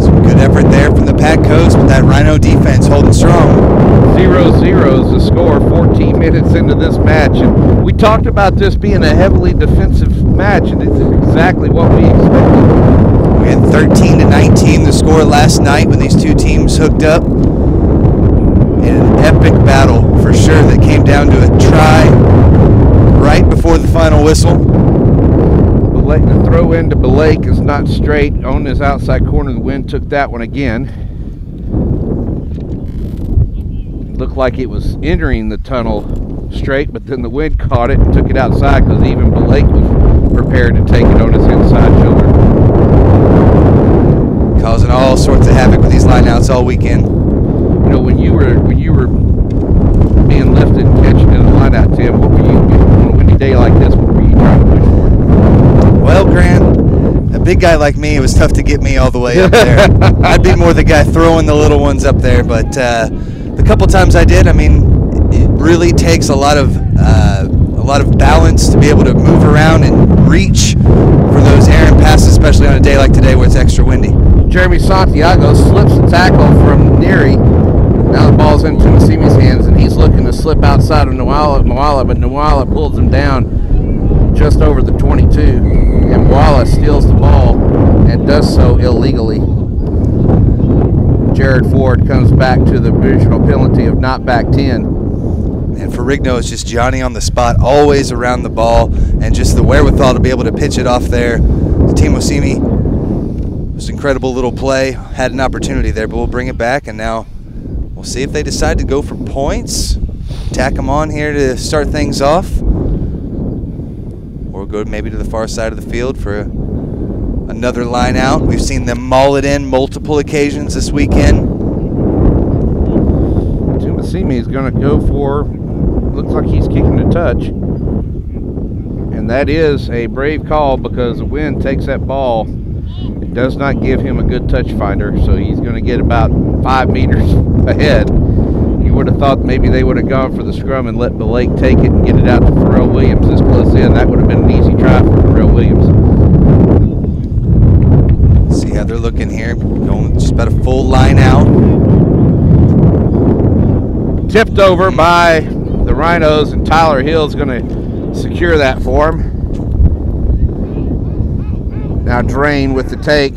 Speaker 9: Some good effort there from the Pac Coast, but that Rhino defense holding strong.
Speaker 7: 0-0 is the score 14 minutes into this match, and we talked about this being a heavily defensive match, and it's exactly what we expected.
Speaker 9: We had 13-19 the score last night when these two teams hooked up in an epic battle for sure that came down to a try right before the final whistle.
Speaker 7: The throw into Blake is not straight on his outside corner. The wind took that one again. Looked like it was entering the tunnel straight, but then the wind caught it and took it outside because even Blake was prepared to take it on his inside shoulder.
Speaker 9: Causing all sorts of havoc with these lineouts all weekend.
Speaker 7: You know, when you were being lifted and catching in the lineout, Tim, what were you on a windy day like this? What were you trying to push for?
Speaker 9: Well, Grant, a big guy like me, it was tough to get me all the way up there. I'd be more the guy throwing the little ones up there, but the couple times I did, I mean, it really takes a lot of lot of balance to be able to move around and reach for those errant passes, especially on a day like today where it's extra windy.
Speaker 7: Jeremy Santiago slips the tackle from Neary. Now the ball's into Masimi's hands, and he's looking to slip outside of Moala, but Moala pulls him down just over the 22. And Moala steals the ball and does so illegally. Jared Ford comes back to the original penalty of not back 10.
Speaker 9: And for Rigno, it's just Johnny on the spot, always around the ball, and just the wherewithal to be able to pitch it off there. Timo Simi, just incredible little play, had an opportunity there, but we'll bring it back, and now we'll see if they decide to go for points, tack them on here to start things off, or go maybe to the far side of the field for another line out. We've seen them maul it in multiple occasions this weekend.
Speaker 7: Tumasimi is going to go for, looks like he's kicking a touch. And that is a brave call because the wind takes that ball. It does not give him a good touch finder, so he's going to get about 5 meters ahead. You would have thought maybe they would have gone for the scrum and let Blake take it and get it out to Pharrell Williams this close in. That would have been an easy try for Pharrell Williams.
Speaker 9: See how they're looking here, going just about a full line out.
Speaker 7: Tipped over by the Rhinos, and Tyler Hill's going to secure that for him. Now Drain with the take.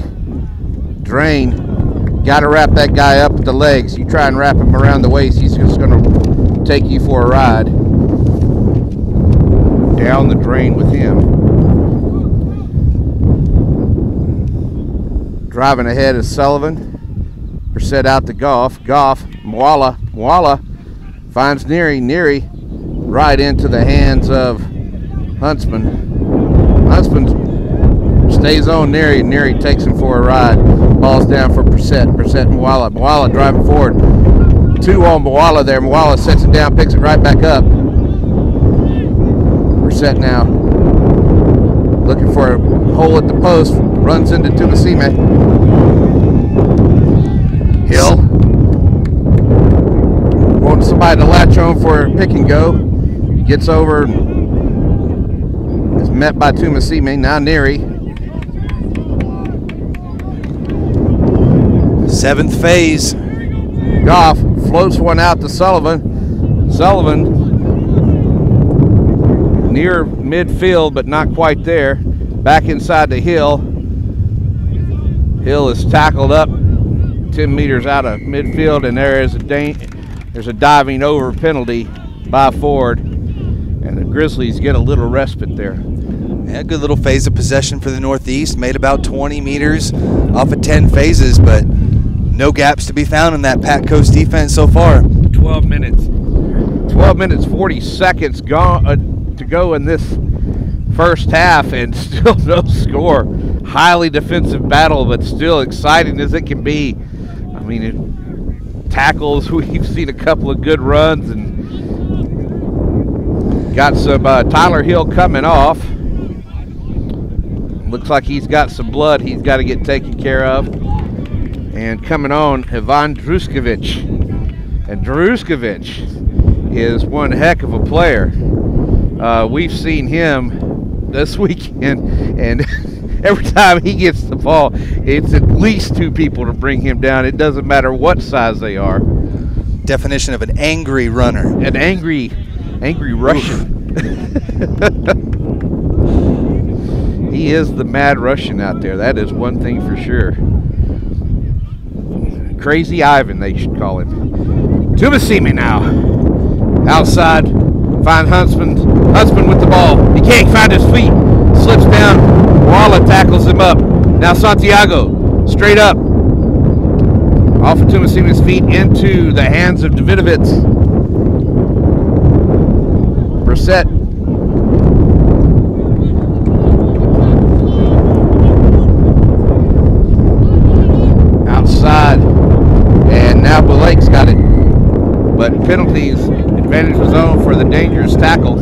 Speaker 7: Drain, got to wrap that guy up at the legs. You try and wrap him around the waist, he's just going to take you for a ride. Down the drain with him. Driving ahead is Sullivan. Brissett out to Goff. Goff, Moala finds Neary. Neary right into the hands of Huntsman. Huntsman stays on Neary. Neary takes him for a ride. Ball's down for Brissett. Brissett and Moala. Moala driving forward. 2 on Moala there. Moala sets it down, picks it right back up. Brissett now looking for a hole at the post. Runs into Tumasime. Hill wants somebody to latch on for a pick and go. Gets over, is met by Tumasime. Now Neary.
Speaker 9: 7th phase.
Speaker 7: Goff floats one out to Sullivan. Sullivan near midfield, but not quite there. Back inside the Hill. Hill is tackled up 10 meters out of midfield, and there's a diving over penalty by Ford, and the Grizzlies get a little respite there.
Speaker 9: Yeah, good little phase of possession for the Northeast, made about 20 meters off of 10 phases, but no gaps to be found in that Pat Coast defense so far.
Speaker 7: 12 minutes 40 seconds to go in this first half, and still no score. Highly defensive battle, but still exciting as it can be. I mean, tackles, we've seen a couple of good runs, and got some Tyler Hill coming off. Looks like he's got some blood he's got to get taken care of. And coming on, Ivan Druskovic. And Druskovic is one heck of a player. We've seen him this weekend, and every time he gets the ball, it's at least 2 people to bring him down. It doesn't matter what size they are.
Speaker 9: Definition of an angry runner.
Speaker 7: An angry Russian. He is the mad Russian out there. That is one thing for sure. Crazy Ivan, they should call him. Tumasime now. Outside. Find Huntsman with the ball. He can't find his feet. Slips down. Walla tackles him up. Now Santiago. Straight up. Off of Tumasime's feet into the hands of Davidovitz. Brissett. Outside. And now Blake's got it. But penalties, advantage was on for the dangerous tackle.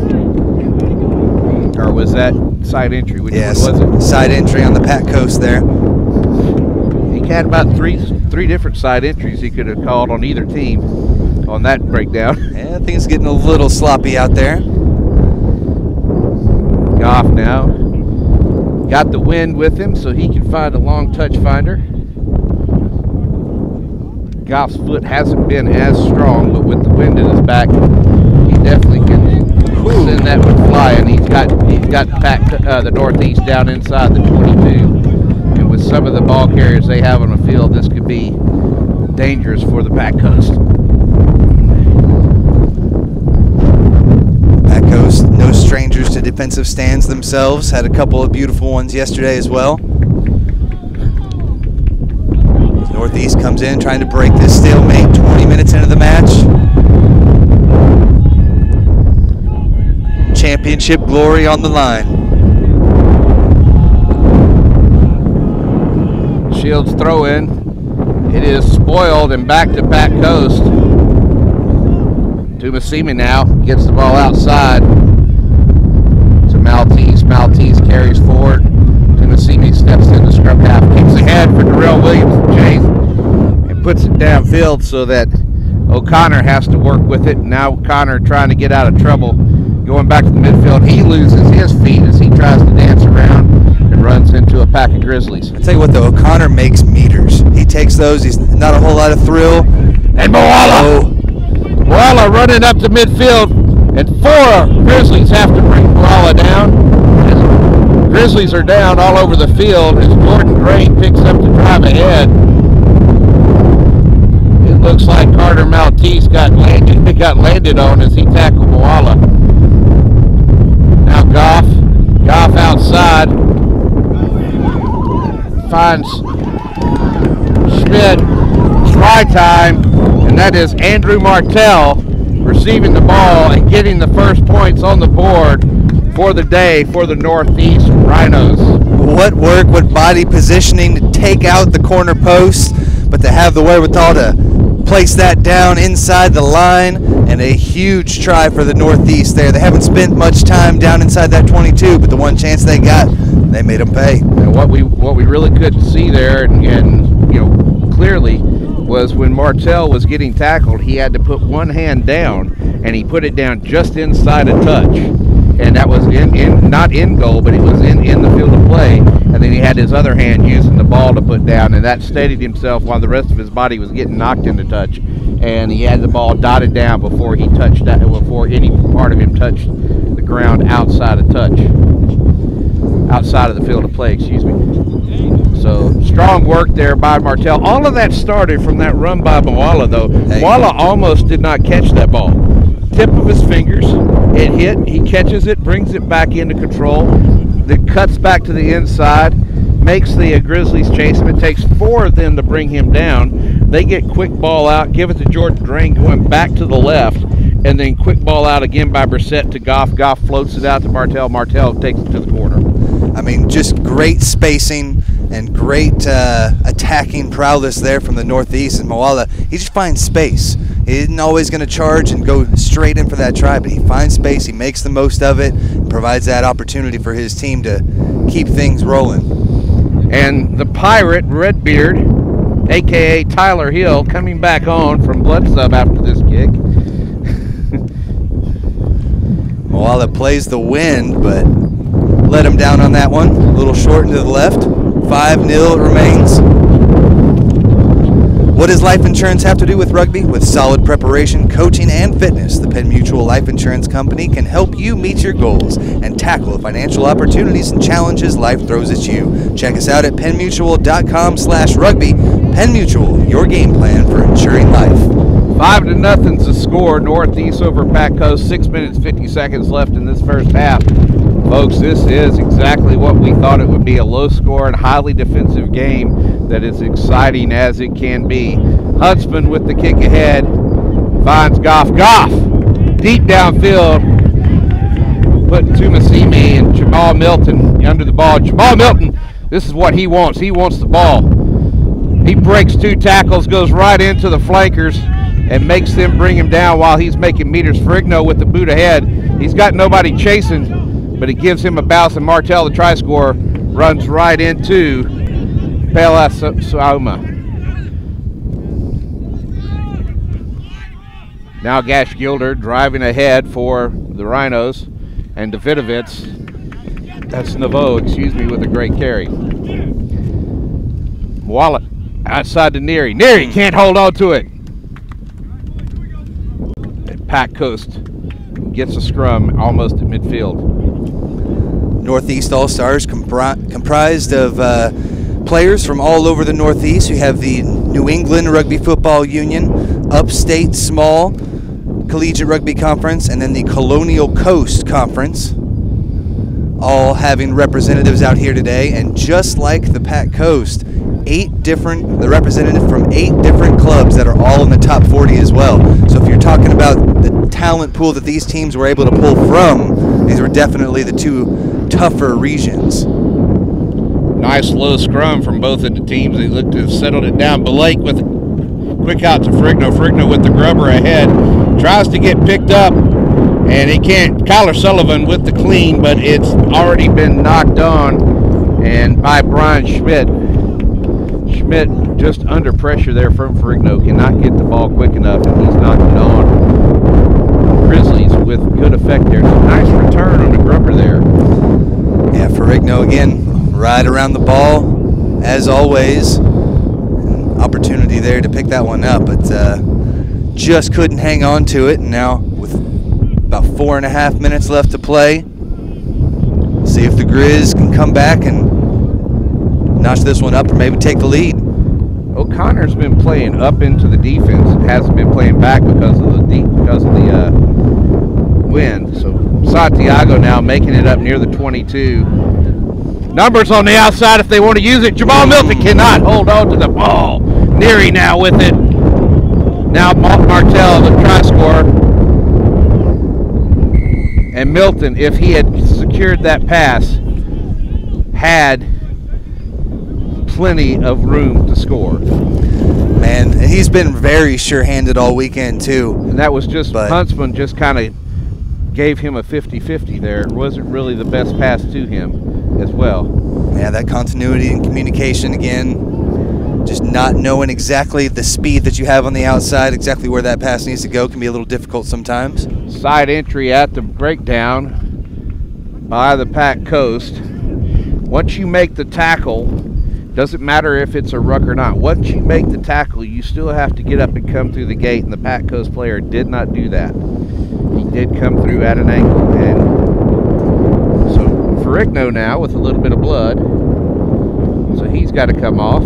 Speaker 7: Or was that side entry? Which
Speaker 9: yes,
Speaker 7: one was it?
Speaker 9: Side entry on the Pat Coast there.
Speaker 7: He had about three different side entries he could have called on either team on that breakdown.
Speaker 9: Yeah, I think it's getting a little sloppy out there.
Speaker 7: Goff now. Got the wind with him so he can find a long touch finder. Goff's foot hasn't been as strong, but with the wind in his back, he definitely can send that one flying. He's got the Northeast down inside the 22. And with some of the ball carriers they have on the field, this could be dangerous for the Pack Coast.
Speaker 9: Pack Coast, no strangers to defensive stands themselves. Had a couple of beautiful ones yesterday as well. Northeast comes in trying to break this stalemate 20 minutes into the match. Championship glory on the line.
Speaker 7: Shields throw in. It is spoiled and back to Pack Coast. Tumasimi now gets the ball outside to Maltese. Maltese carries forward. Tumasimi steps in the scrum half, kicks ahead for Darrell Williams to chase, and puts it downfield so that O'Connor has to work with it. Now O'Connor trying to get out of trouble. Going back to the midfield, he loses his feet as he tries to dance around and runs into a pack of Grizzlies.
Speaker 9: I tell you what, though, O'Connor makes meters. He takes those. He's not a whole lot of thrill.
Speaker 7: And Moala running up to midfield, and 4 Grizzlies have to bring Moala down. And Grizzlies are down all over the field as Jordan Drain picks up the drive ahead. It looks like Carter Maltese got landed on as he tackled Moala. Now Goff outside, finds Schmidt, try time, and that is Andrew Martell receiving the ball and getting the first points on the board for the day for the Northeast Rhinos.
Speaker 9: What work, what body positioning to take out the corner post, but to have the wherewithal to place that down inside the line, and a huge try for the Northeast there. They haven't spent much time down inside that 22, but the one chance they got, they made them pay.
Speaker 7: And what we really couldn't see there, and you know, clearly, was when Martell was getting tackled, he had to put one hand down, and he put it down just inside a touch. And that was not in goal, but it was in the field of play. And then he had his other hand using the ball to put down, and that steadied himself while the rest of his body was getting knocked into touch. And he had the ball dotted down before he touched that, before any part of him touched the ground outside of the field of play, excuse me. So strong work there by Martell. All of that started from that run by Moala, though. Moala almost did not catch that ball. Tip of his fingers, it hit, he catches it, brings it back into control, then cuts back to the inside, makes the Grizzlies chase him. It takes 4 of them to bring him down. They get quick ball out, give it to Jordan Drain going back to the left, and then quick ball out again by Brissett to Goff. Goff floats it out to Martell. Martell takes it to the corner.
Speaker 9: I mean, just great spacing and great attacking prowess there from the Northeast. And Moala, he just finds space. He isn't always going to charge and go straight in for that try, but he finds space, he makes the most of it, and provides that opportunity for his team to keep things rolling.
Speaker 7: And the Pirate, Redbeard, a.k.a. Tyler Hill, coming back on from blood sub after this kick.
Speaker 9: Moala plays the wind, but let him down on that one. A little short into the left. 5-0 it remains. What does life insurance have to do with rugby? With solid preparation, coaching, and fitness, the Penn Mutual Life Insurance Company can help you meet your goals and tackle the financial opportunities and challenges life throws at you. Check us out at pennmutual.com/rugby. Penn Mutual, your game plan for insuring life.
Speaker 7: 5-0's the score. Northeast over Pack Coast. 6 minutes, 50 seconds left in this first half. Folks, this is exactly what we thought it would be, a low-scoring, highly defensive game that is exciting as it can be. Huntsman with the kick ahead, finds Goff. Goff, deep downfield, putting Tumasimi and Jamal Milton under the ball. Jamal Milton, this is what he wants. He wants the ball. He breaks 2 tackles, goes right into the flankers, and makes them bring him down while he's making meters. Frigno with the boot ahead. He's got nobody chasing, but it gives him a bounce, and Martell, the try scorer, runs right into Pela Sauma. Now Gash Gilder driving ahead for the Rhinos, and Davidovitz That's Naveau, excuse me, with a great carry. Wallet outside to Neary. Neary can't hold on to it. Pack Coast gets a scrum almost at midfield.
Speaker 9: Northeast All-Stars comprised of players from all over the Northeast. We have the New England Rugby Football Union, Upstate Small Collegiate Rugby Conference, and then the Colonial Coast Conference, all having representatives out here today. And just like the Pac Coast, the representative from 8 different clubs that are all in the top 40 as well. So if you're talking about the talent pool that these teams were able to pull from, these were definitely the 2 tougher regions.
Speaker 7: Nice low scrum from both of the teams. They looked to have settled it down. Blake with a quick out to Frigno. Frigno with the grubber ahead. Tries to get picked up, and he can't. Kyler Sullivan with the clean, but it's already been knocked on, and by Brian Schmidt. Schmidt just under pressure there from Frigno. Cannot get the ball quick enough, and he's knocked it on. Grizzlies with good effect there. Nice return on the grubber there.
Speaker 9: Yeah, Frigno again, right around the ball, as always. Opportunity there to pick that one up, but just couldn't hang on to it. And now with about 4.5 minutes left to play, see if the Grizz can come back and notch this one up or maybe take the lead.
Speaker 7: O'Connor's been playing up into the defense. It hasn't been playing back because of the wind. So Santiago now making it up near the 22. Numbers on the outside if they want to use it. Jamal Milton cannot hold on to the ball. Neary now with it. Now Martell, the try scorer. And Milton, if he had secured that pass, had plenty of room to score.
Speaker 9: Man, he's been very sure-handed all weekend too.
Speaker 7: And that was just, Huntsman just kind of gave him a 50-50 there. It wasn't really the best pass to him as well.
Speaker 9: Yeah, that continuity and communication again. Just not knowing exactly the speed that you have on the outside, exactly where that pass needs to go, can be a little difficult sometimes.
Speaker 7: Side entry at the breakdown by the Pac Coast. Once you make the tackle, doesn't matter if it's a ruck or not. Once you make the tackle, you still have to get up and come through the gate, and the Pac Coast player did not do that. He did come through at an angle, and so Ferrigno now with a little bit of blood, so he's got to come off.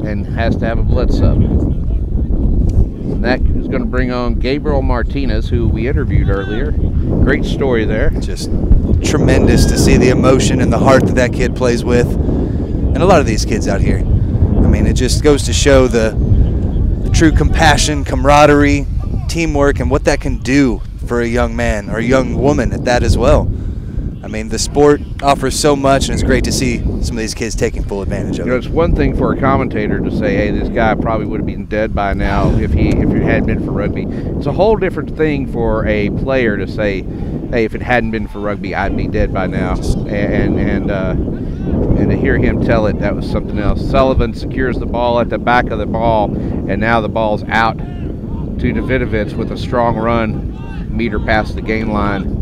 Speaker 7: And has to have a blood sub. And that is going to bring on Gabriel Martinez, who we interviewed earlier. Great story there.
Speaker 9: Just tremendous to see the emotion and the heart that kid plays with. And a lot of these kids out here. I mean, it just goes to show the true compassion, camaraderie, teamwork, and what that can do for a young man or a young woman at that as well. I mean, the sport offers so much, and it's great to see some of these kids taking full advantage of it.
Speaker 7: It's one thing for a commentator to say, hey, this guy probably would have been dead by now if it hadn't been for rugby. It's a whole different thing for a player to say, hey, if it hadn't been for rugby, I'd be dead by now. And to hear him tell it, that was something else. Sullivan secures the ball at the back of the ball, and now the ball's out to Davidovich with a strong run, meter past the gain line.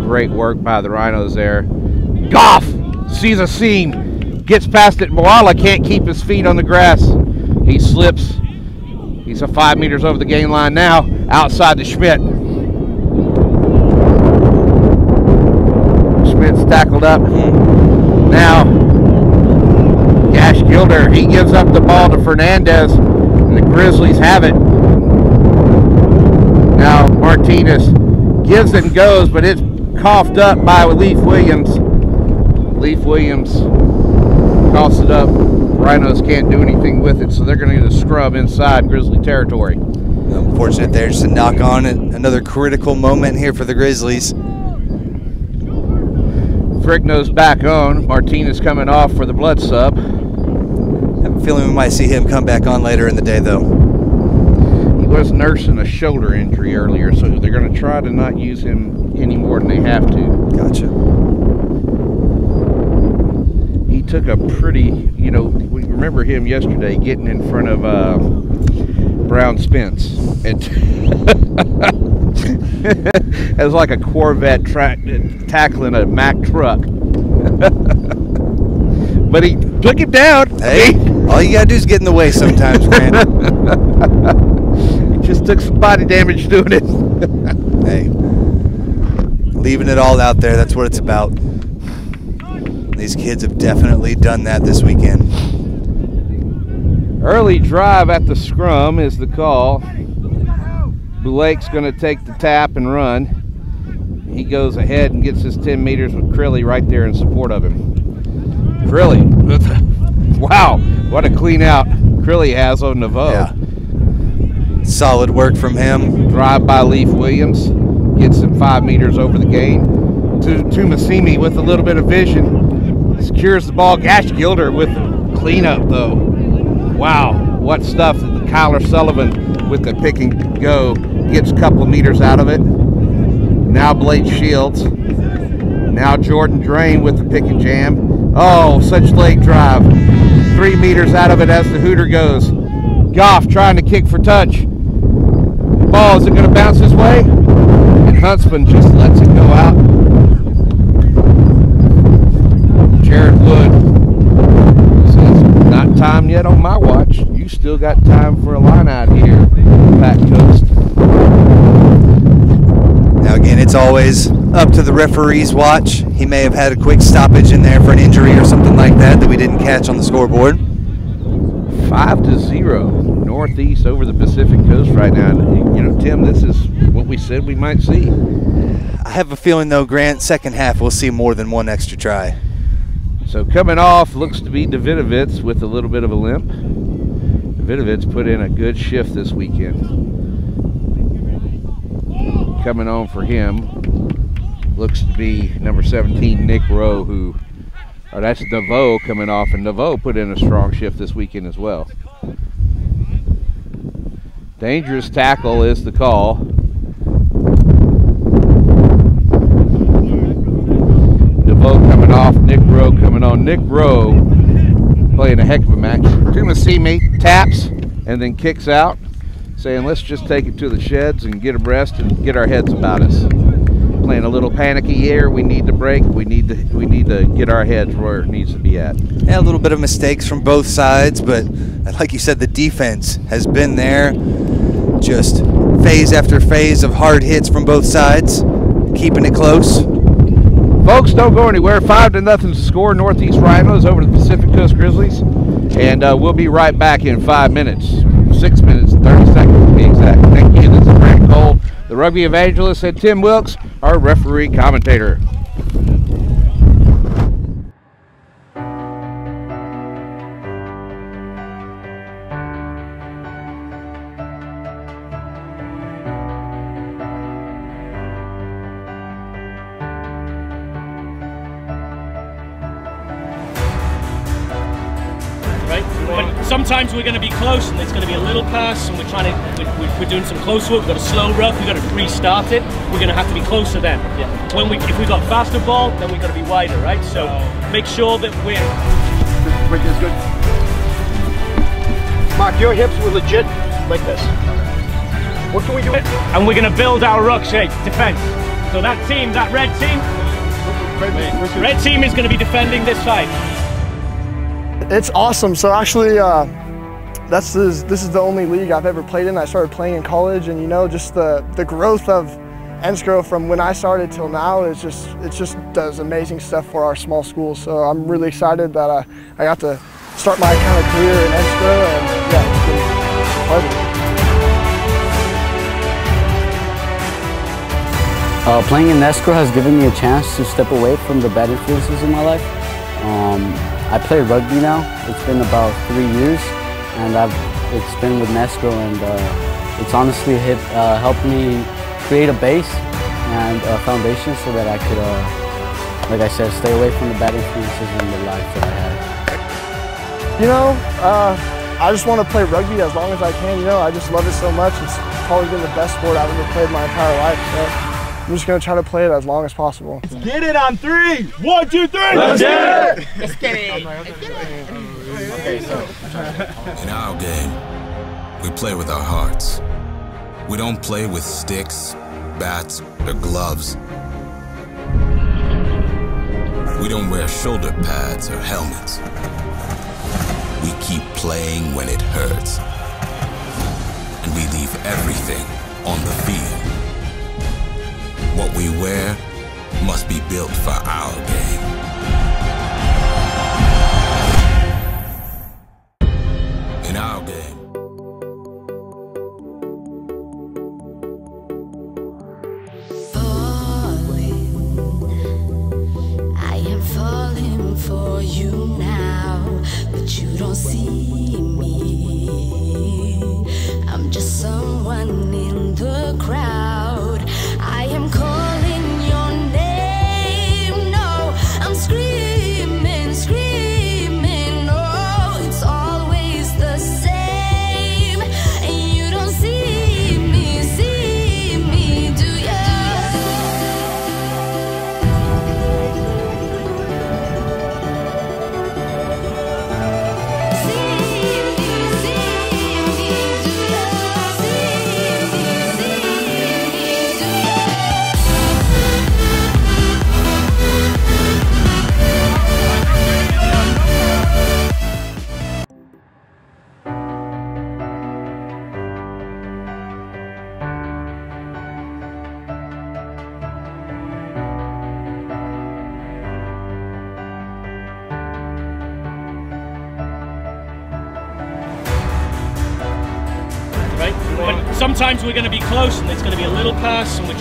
Speaker 7: Great work by the Rhinos there. Goff sees a seam, gets past it. Moala can't keep his feet on the grass. He slips. He's 5 meters over the gain line now, outside to Schmidt. Schmidt's tackled up. Now, Gash Gilder, he gives up the ball to Fernandez, and the Grizzlies have it. Now Martinez gives and goes, but it's coughed up by Leaf Williams. Leaf Williams coughs it up. Rhinos can't do anything with it, so they're going to get a scrub inside Grizzly territory.
Speaker 9: Unfortunate there, just a knock on it. Another critical moment here for the Grizzlies.
Speaker 7: Frigno's back on. Martinez coming off for the blood sub.
Speaker 9: I have a feeling we might see him come back on later in the day, though.
Speaker 7: He was nursing a shoulder injury earlier, so they're going to try to not use him any more than they have to.
Speaker 9: Gotcha.
Speaker 7: He took a pretty, we remember him yesterday getting in front of brown Spence. It's like a Corvette tackling a Mack truck. But he took him down.
Speaker 9: Hey, all you gotta do is get in the way sometimes, Grant.
Speaker 7: He just took some body damage doing it.
Speaker 9: Hey, leaving it all out there, that's what it's about. These kids have definitely done that this weekend.
Speaker 7: Early drive at the scrum is the call. Blake's going to take the tap and run. He goes ahead and gets his 10 meters with Crilly right there in support of him. Crilly, wow, what a clean out Crilly has on Naveau.
Speaker 9: Yeah. Solid work from him.
Speaker 7: Drive by Leaf Williams, gets him 5 meters over the gain. To Massimi with a little bit of vision, secures the ball. Gash Gilder with the cleanup though. Wow, what stuff. Kyler Sullivan with the pick and go gets a couple of meters out of it. Now Blake Shields. Now Jordan Drain with the pick and jam. Oh, such late drive. 3 meters out of it as the Hooter goes. Goff trying to kick for touch. The ball, is it going to bounce his way? And Huntsman just lets it go out. Jared Wood says, not time yet on my watch. You still got time for a line out here, Pat Coast.
Speaker 9: Now again, it's always up to the referee's watch. He may have had a quick stoppage in there for an injury or something like that we didn't catch on the scoreboard.
Speaker 7: 5-0 northeast over the Pacific Coast right now. You know, Tim, this is what we said we might see.
Speaker 9: I have a feeling though, Grant, second half we'll see more than one extra try.
Speaker 7: So coming off looks to be Davidovitz with a little bit of a limp. Davidovitz put in a good shift this weekend. Coming on for him looks to be number 17, Nick Rowe, who, or that's Naveau coming off, and Naveau put in a strong shift this weekend as well. Dangerous tackle is the call. Naveau coming off, Nick Rowe coming on. Nick Rowe playing a heck of a match. Tumasimi taps and then kicks out, saying let's just take it to the sheds and get abreast and get our heads about us. Playing a little panicky here. We need to break. We need to get our heads where it needs to be at.
Speaker 9: Yeah, a little bit of mistakes from both sides, but like you said, the defense has been there. Just phase after phase of hard hits from both sides, keeping it close.
Speaker 7: Folks, don't go anywhere. 5-0 score. Northeast Rhinos over the Pacific Coast Grizzlies, and we'll be right back in 5 minutes, 6 minutes, 30 seconds to be exact. Thank you. This is Brandon Cole, the rugby evangelist, and Tim Wilkes, our referee commentator.
Speaker 1: Sometimes we're going to be close and it's going to be a little pass and we're doing some close work. We've got a slow ruck, we've got to restart it. We're going to have to be close to them. Yeah. If we've got faster ball, then we've got to be wider, right? So make sure that we're...
Speaker 15: Break is good. Mark, your hips were legit like this. What can we do?
Speaker 1: And we're going to build our ruck shape, defense. So that team, that red team is going to be defending this side.
Speaker 3: It's awesome. So actually, this is the only league I've ever played in. I started playing in college, and you know, just the growth of NSCRO from when I started till now it just does amazing stuff for our small school. So I'm really excited that I got to start my kind of career in NSCRO, and yeah, it's been a pleasure.
Speaker 4: Playing in NSCRO has given me a chance to step away from the bad influences in my life. I play rugby now. It's been about 3 years, and it's been with NSCRO, and it's honestly helped me create a base and a foundation so that I could, like I said, stay away from the bad influences in the life that I had.
Speaker 3: You know, I just want to play rugby as long as I can. You know, I just love it so much. It's probably been the best sport I've ever played my entire life. So I'm just going to try to play it as long as possible.
Speaker 15: Let's get it on 3. 1, 2, 3.
Speaker 10: Let's get it. Let's get it.
Speaker 5: In our game, We play with our hearts. We don't play with sticks, bats, or gloves. We don't wear shoulder pads or helmets. We keep playing when it hurts. And we leave everything on the field. What we wear must be built for our game. In our game.
Speaker 10: Falling for you now, but you don't see me. I'm just someone in the crowd. I am calling your name. No, I'm screaming, screaming. Oh, it's always the same. And you don't see me, do you?
Speaker 1: But sometimes we're going to be close and it's going to be a little pass and we're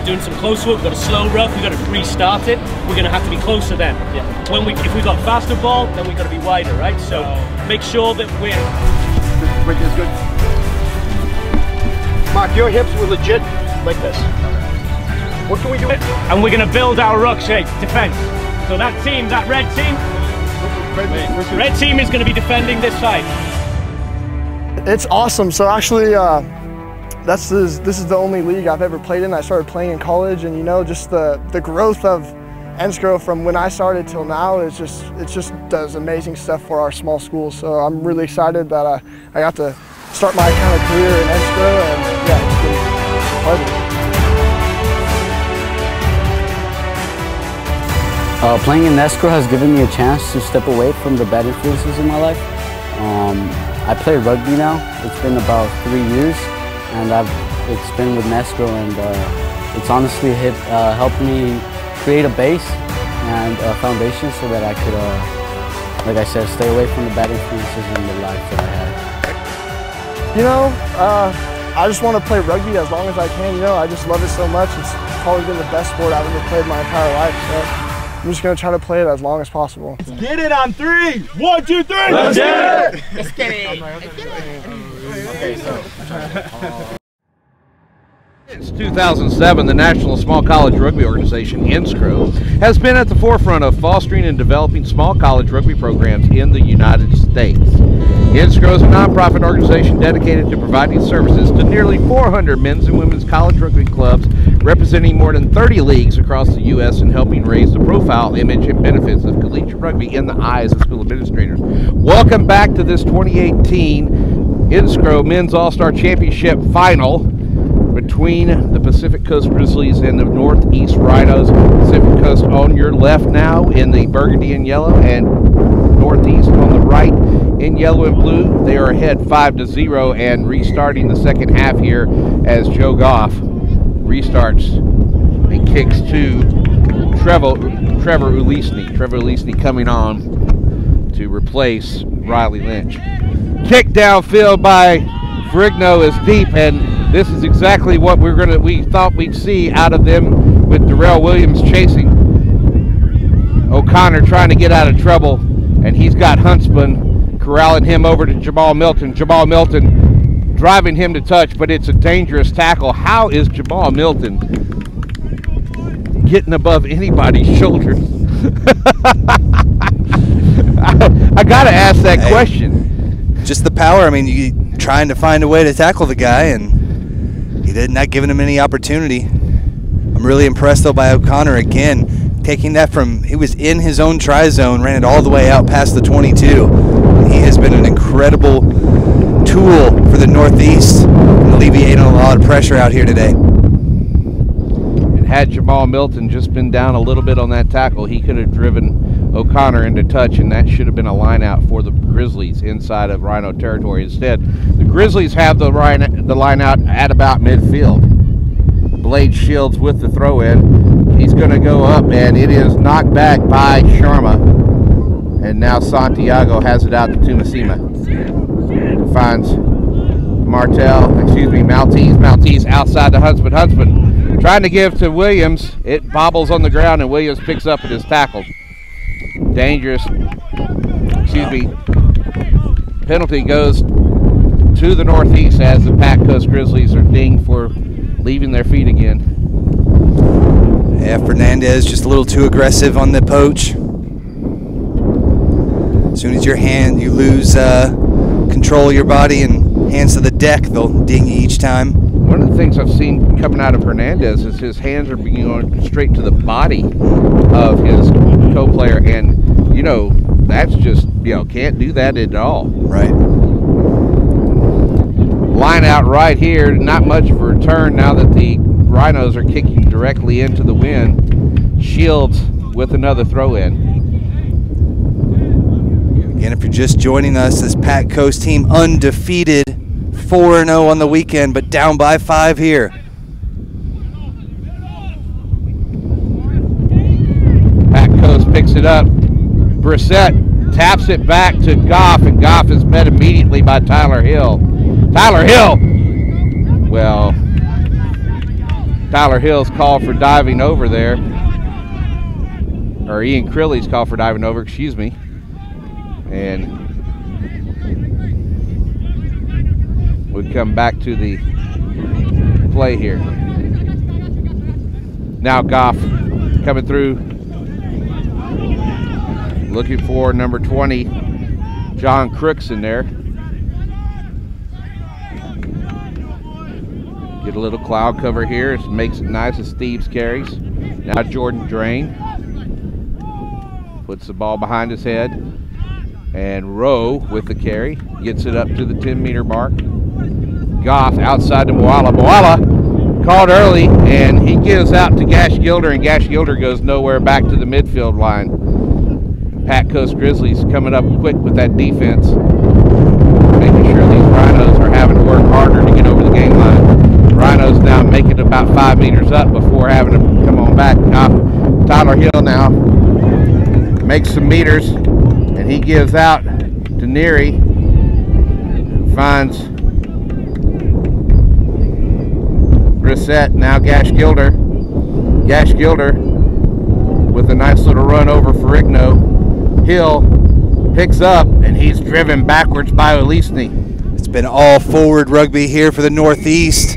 Speaker 1: doing some close work. We've got a slow rough, we've got to restart it. We're going to have to be closer then. Yeah. If we've got faster ball, then we've got to be wider, right? So make sure that we're...
Speaker 15: Right there's good. Mark, your hips were legit like this. What can we do?
Speaker 1: And we're going to build our ruck shape, defense. So that team, that red team is going to be defending this side.
Speaker 3: It's awesome. So actually, this is the only league I've ever played in. I started playing in college, and you know, just the growth of NSCRO from when I started till now it just does amazing stuff for our small school. So I'm really excited that I got to start my kind of career in NSCRO, and yeah, it's been a pleasure.
Speaker 4: Playing in NSCRO has given me a chance to step away from the bad influences in my life. I play rugby now. It's been about 3 years, and it's been with NSCRO, and it's honestly helped me create a base and a foundation so that I could, like I said, stay away from the bad influences in the life that I had.
Speaker 3: You know, I just want to play rugby as long as I can. You know, I just love it so much. It's probably been the best sport I've ever played my entire life. So I'm just going to try to play it as long as possible.
Speaker 15: Let's get it on 3. 1, 2, 3.
Speaker 7: Let's get it.
Speaker 10: Let's get it.
Speaker 15: Okay, so.
Speaker 7: Since 2007, the National Small College Rugby Organization, NSCRO, has been at the forefront of fostering and developing small college rugby programs in the United States. NSCRO is a nonprofit organization dedicated to providing services to nearly 400 men's and women's college rugby clubs, representing more than 30 leagues across the U.S. and helping raise the profile, image, and benefits of collegiate rugby in the eyes of school administrators. Welcome back to this 2018 NSCRO Men's All-Star Championship Final between the Pacific Coast Grizzlies and the Northeast Rhinos. Pacific Coast on your left now in the burgundy and yellow, and Northeast on the right in yellow and blue. They are ahead 5-0 and restarting the second half here as Joe Goff restarts and kicks to Trevor Ulisny. Trevor Ulisny coming on to replace Riley Lynch. Kick downfield by Frigno is deep, and this is exactly what we thought we'd see out of them, with Darrell Williams chasing O'Connor, trying to get out of trouble, and he's got Huntsman corralling him over to Jamal Milton. Jamal Milton driving him to touch, but it's a dangerous tackle. How is Jamal Milton getting above anybody's shoulders? I gotta ask that question.
Speaker 9: Just the power. I mean, you trying to find a way to tackle the guy, and he did not giving him any opportunity. I'm really impressed though by O'Connor again, taking that from, he was in his own try zone, ran it all the way out past the 22. He has been an incredible tool tool for the Northeast and alleviating a lot of pressure out here today.
Speaker 7: And had Jamal Milton just been down a little bit on that tackle, he could have driven O'Connor into touch, and that should have been a line out for the Grizzlies inside of Rhino territory. Instead, the Grizzlies have the line out at about midfield. Blade Shields with the throw in. He's going to go up, and it is knocked back by Sharma. And now Santiago has it out to Tumasima. Finds Maltese. Maltese outside to Huntsman. Huntsman trying to give to Williams. It bobbles on the ground, and Williams picks up and is tackled. Dangerous. Penalty goes to the Northeast as the Pac Coast Grizzlies are dinged for leaving their feet again.
Speaker 9: Yeah, Fernandez just a little too aggressive on the poach. As soon as you lose control of your body and hands to the deck, they'll ding you each time.
Speaker 7: One of the things I've seen coming out of Hernandez is his hands are going straight to the body of his co-player, and that's just, can't do that at all.
Speaker 9: Right.
Speaker 7: Line out right here, not much of a return now that the Rhinos are kicking directly into the wind. Shields with another throw in.
Speaker 9: Again, if you're just joining us, this Pac Coast team undefeated, 4-0 on the weekend, but down by 5 here.
Speaker 7: Pac Coast picks it up. Brissett taps it back to Goff, and Goff is met immediately by Tyler Hill. Tyler Hill! Well, Tyler Hill's call for diving over there. Or Ian Crilly's call for diving over, excuse me. And we come back to the play here. Now Goff coming through, looking for number 20, John Crooks in there. Get a little cloud cover here. It makes it nice as Steve's carries. Now Jordan Drain puts the ball behind his head. And Rowe with the carry. Gets it up to the 10-meter mark. Goff outside to Moala. Moala called early, and he gives out to Gash Gilder, and Gash Gilder goes nowhere back to the midfield line. Pac Coast Grizzlies coming up quick with that defense, making sure these Rhinos are having to work harder to get over the game line. Rhinos now make it about 5 meters up before having to come on back. Tyler Hill now makes some meters, and he gives out to Neary, who finds Brissett. Now Gash Gilder. Gash Gilder with a nice little run over Ferrigno. Hill picks up, and he's driven backwards by Olisny.
Speaker 9: It's been all forward rugby here for the Northeast.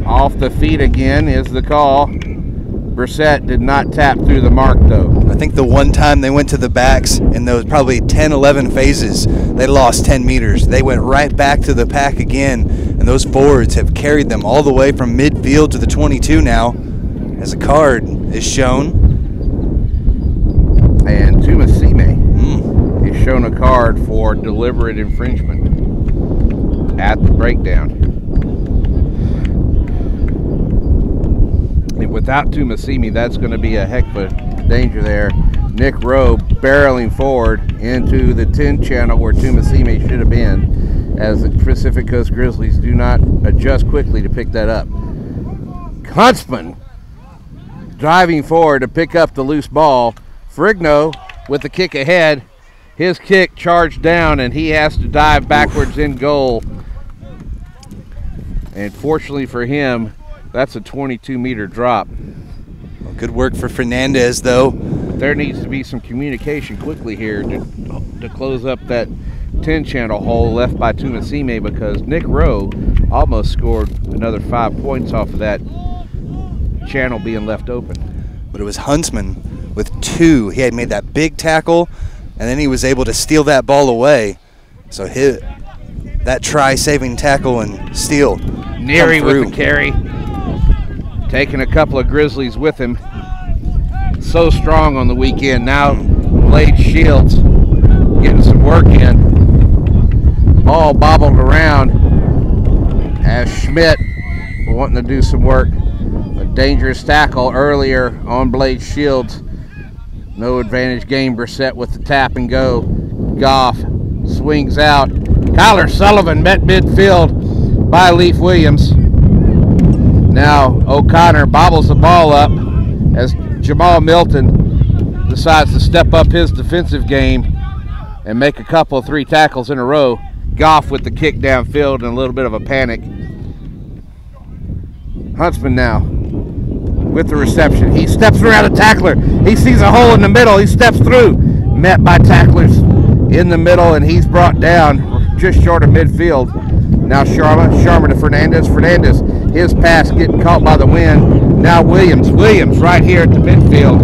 Speaker 7: Off the feet again is the call. Brissett did not tap through the mark, though.
Speaker 9: I think the one time they went to the backs in those probably 10, 11 phases, they lost 10 meters. They went right back to the pack again, and those forwards have carried them all the way from midfield to the 22 now, as a card is shown.
Speaker 7: And Tumasime is shown a card for deliberate infringement at the breakdown. And without Tumasimi, that's going to be a heck of a danger there. Nick Rowe barreling forward into the 10 channel where Tumasimi should have been, as the Pacific Coast Grizzlies do not adjust quickly to pick that up. Huntsman driving forward to pick up the loose ball. Ferrigno with the kick ahead. His kick charged down, and he has to dive backwards in goal. And fortunately for him, that's a 22-meter drop.
Speaker 9: Well, good work for Fernandez, though.
Speaker 7: There needs to be some communication quickly here to close up that 10-channel hole left by Tumasime, because Nick Rowe almost scored another 5 points off of that channel being left open.
Speaker 9: But it was Huntsman with 2. He had made that big tackle, and then he was able to steal that ball away. So that try-saving tackle and steal.
Speaker 7: Neary with the carry. Taking a couple of Grizzlies with him. So strong on the weekend. Now Blade Shields getting some work in. Ball bobbled around as Schmidt wanting to do some work. A dangerous tackle earlier on Blade Shields. No advantage game. Brissett with the tap and go. Goff swings out. Kyler Sullivan met midfield by Leaf Williams. Now O'Connor bobbles the ball up as Jamal Milton decides to step up his defensive game and make a couple of 3 tackles in a row. Goff with the kick downfield and a little bit of a panic. Huntsman now with the reception. He steps around a tackler. He sees a hole in the middle. He steps through. Met by tacklers in the middle, and he's brought down just short of midfield. Now Sharma to Fernandez. Fernandez, his pass getting caught by the wind. Now Williams right here at the midfield.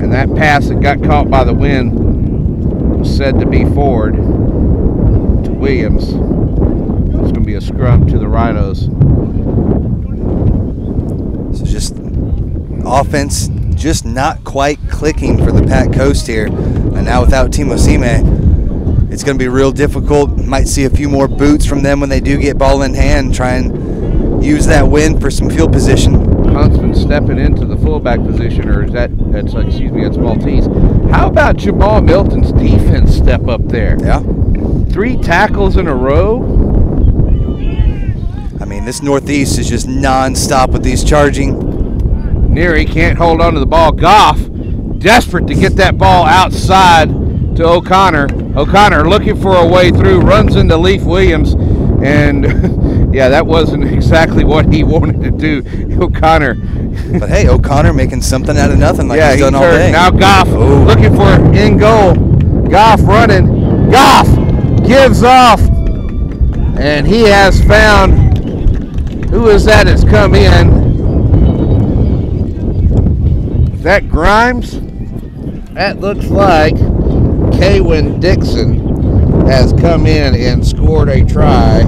Speaker 7: And that pass that got caught by the wind was said to be forward to Williams. It's going to be a scrum to the Rhinos.
Speaker 9: So just offense just not quite clicking for the Pat Coast here. And now without Timo Sime, it's going to be real difficult. Might see a few more boots from them when they do get ball in hand, try and use that wind for some field position.
Speaker 7: Huntsman stepping into the fullback position, or is that's Maltese. How about Jamal Milton's defense step up there?
Speaker 9: Yeah.
Speaker 7: 3 tackles in a row.
Speaker 9: I mean, this Northeast is just non-stop with these charging.
Speaker 7: Neary can't hold on to the ball. Goff desperate to get that ball outside to O'Connor. O'Connor looking for a way through, runs into Leaf Williams, and yeah, that wasn't exactly what he wanted to do. O'Connor.
Speaker 9: But hey, O'Connor making something out of nothing like he's done all day.
Speaker 7: Now Goff looking for in goal. Goff running. Goff gives off, and he has found, who is that has come in? Is that Grimes? That looks like Kaywin Dixon has come in and scored a try.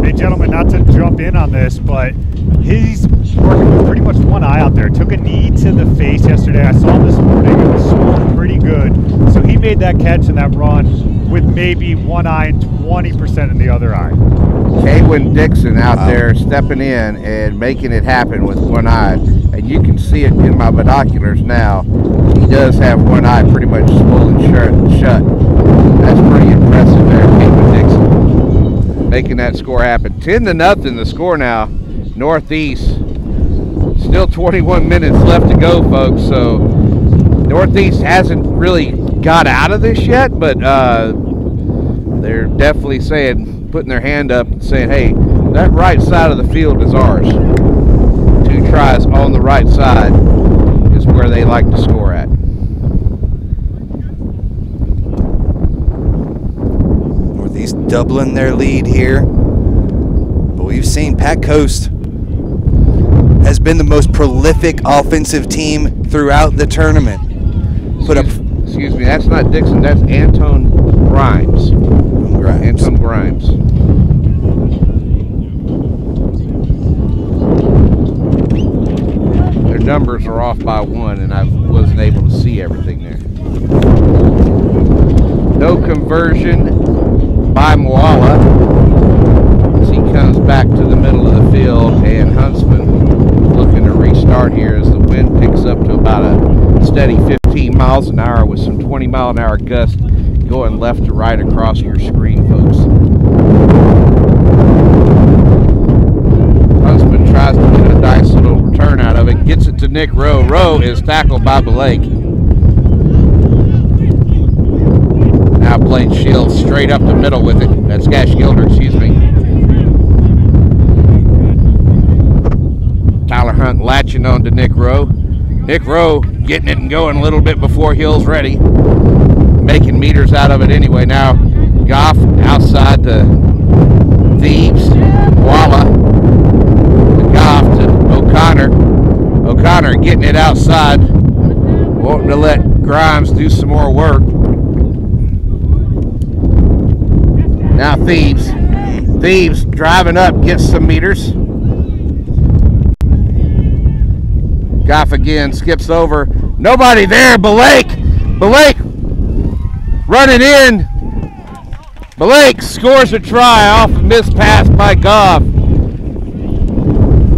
Speaker 6: Hey, gentlemen, not to jump in on this, but he's working with pretty much one eye out there. Took a knee to the face yesterday. I saw him this morning. It was swollen pretty good. So he made that catch and that run with maybe one eye and 20% in the other eye.
Speaker 7: Kaywin Dixon out there stepping in and making it happen with one eye. And you can see it in my binoculars now. He does have one eye pretty much swollen shut. That's pretty impressive there, Kaywin Dixon. Making that score happen. 10-0 the score now. Northeast. Still 21 minutes left to go, folks. So Northeast hasn't really got out of this yet, but they're definitely putting their hand up and saying, hey, that right side of the field is ours. 2 tries on the right side is where they like to score at.
Speaker 9: Northeast doubling their lead here. But we've seen Pat Coast has been the most prolific offensive team throughout the tournament.
Speaker 7: Excuse me, that's not Dixon, that's Anton Grimes. Anton Grimes. Their numbers are off by 1, and I wasn't able to see everything there. No conversion by Moala as he comes back to the middle of the field, and Huntsman looking to restart here as the wind picks up to about a steady 15 miles an hour with some 20-mile-an-hour gusts going left to right across your screen, folks. Huntsman tries to get a nice little return out of it, gets it to Nick Rowe. Rowe is tackled by Blake. Now Blade Shields straight up the middle with it. That's Gash Gilder, excuse me. Tyler Hunt latching on to Nick Rowe. Nick Rowe getting it and going a little bit before Hill's ready. Making meters out of it anyway. Now Goff outside to Thebes. Walla. To Goff to O'Connor. O'Connor getting it outside. Wanting to let Grimes do some more work. Now Thebes. Thebes driving up, gets some meters. Goff again, skips over. Nobody there, Blake running in. Blake scores a try off a missed pass by Goff.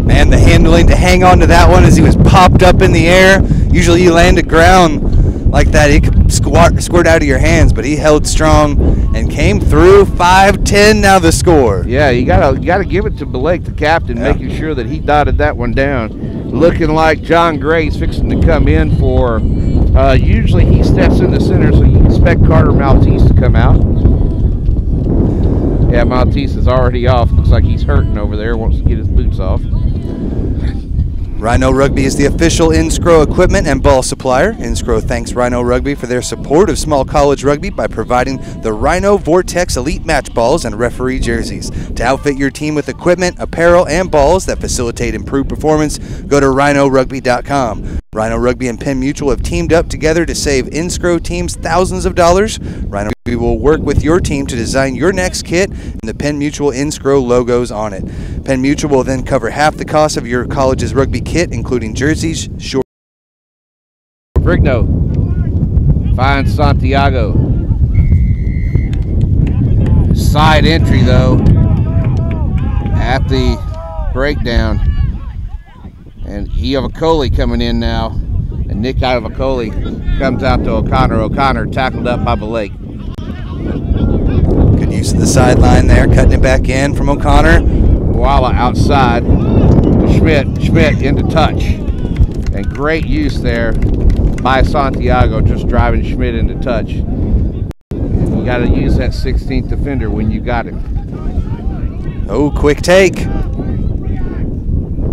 Speaker 9: Man, the handling to hang on to that one as he was popped up in the air. Usually you land at ground like that, it could squirt out of your hands, but he held strong and came through. 5-10 now the score.
Speaker 7: Yeah, you gotta give it to Blake, the captain, making sure that he dotted that one down. Looking like John Gray's fixing to come in for, usually he steps in the center, so you expect Carter Maltese to come out. Yeah, Maltese is already off. Looks like he's hurting over there, wants to get his boots off.
Speaker 9: Rhino Rugby is the official NSCRO equipment and ball supplier. NSCRO thanks Rhino Rugby for their support of small college rugby by providing the Rhino Vortex Elite Match Balls and referee jerseys. To outfit your team with equipment, apparel, and balls that facilitate improved performance, go to rhinorugby.com. Rhino Rugby and Penn Mutual have teamed up together to save NSCRO teams thousands of dollars. Rhino Rugby will work with your team to design your next kit and the Penn Mutual NSCRO logos on it. Penn Mutual will then cover half the cost of your college's rugby kit, including jerseys, shorts.
Speaker 7: Brigno finds Santiago. Side entry though at the breakdown. And Iavicoli coming in now. And Nick Iavicoli comes out to O'Connor. O'Connor tackled up by Blake.
Speaker 9: Good use of the sideline there, cutting it back in from O'Connor.
Speaker 7: Walla outside. Schmidt into touch. And great use there by Santiago, just driving Schmidt into touch. And you got to use that 16th defender when you got him.
Speaker 9: Oh, quick take.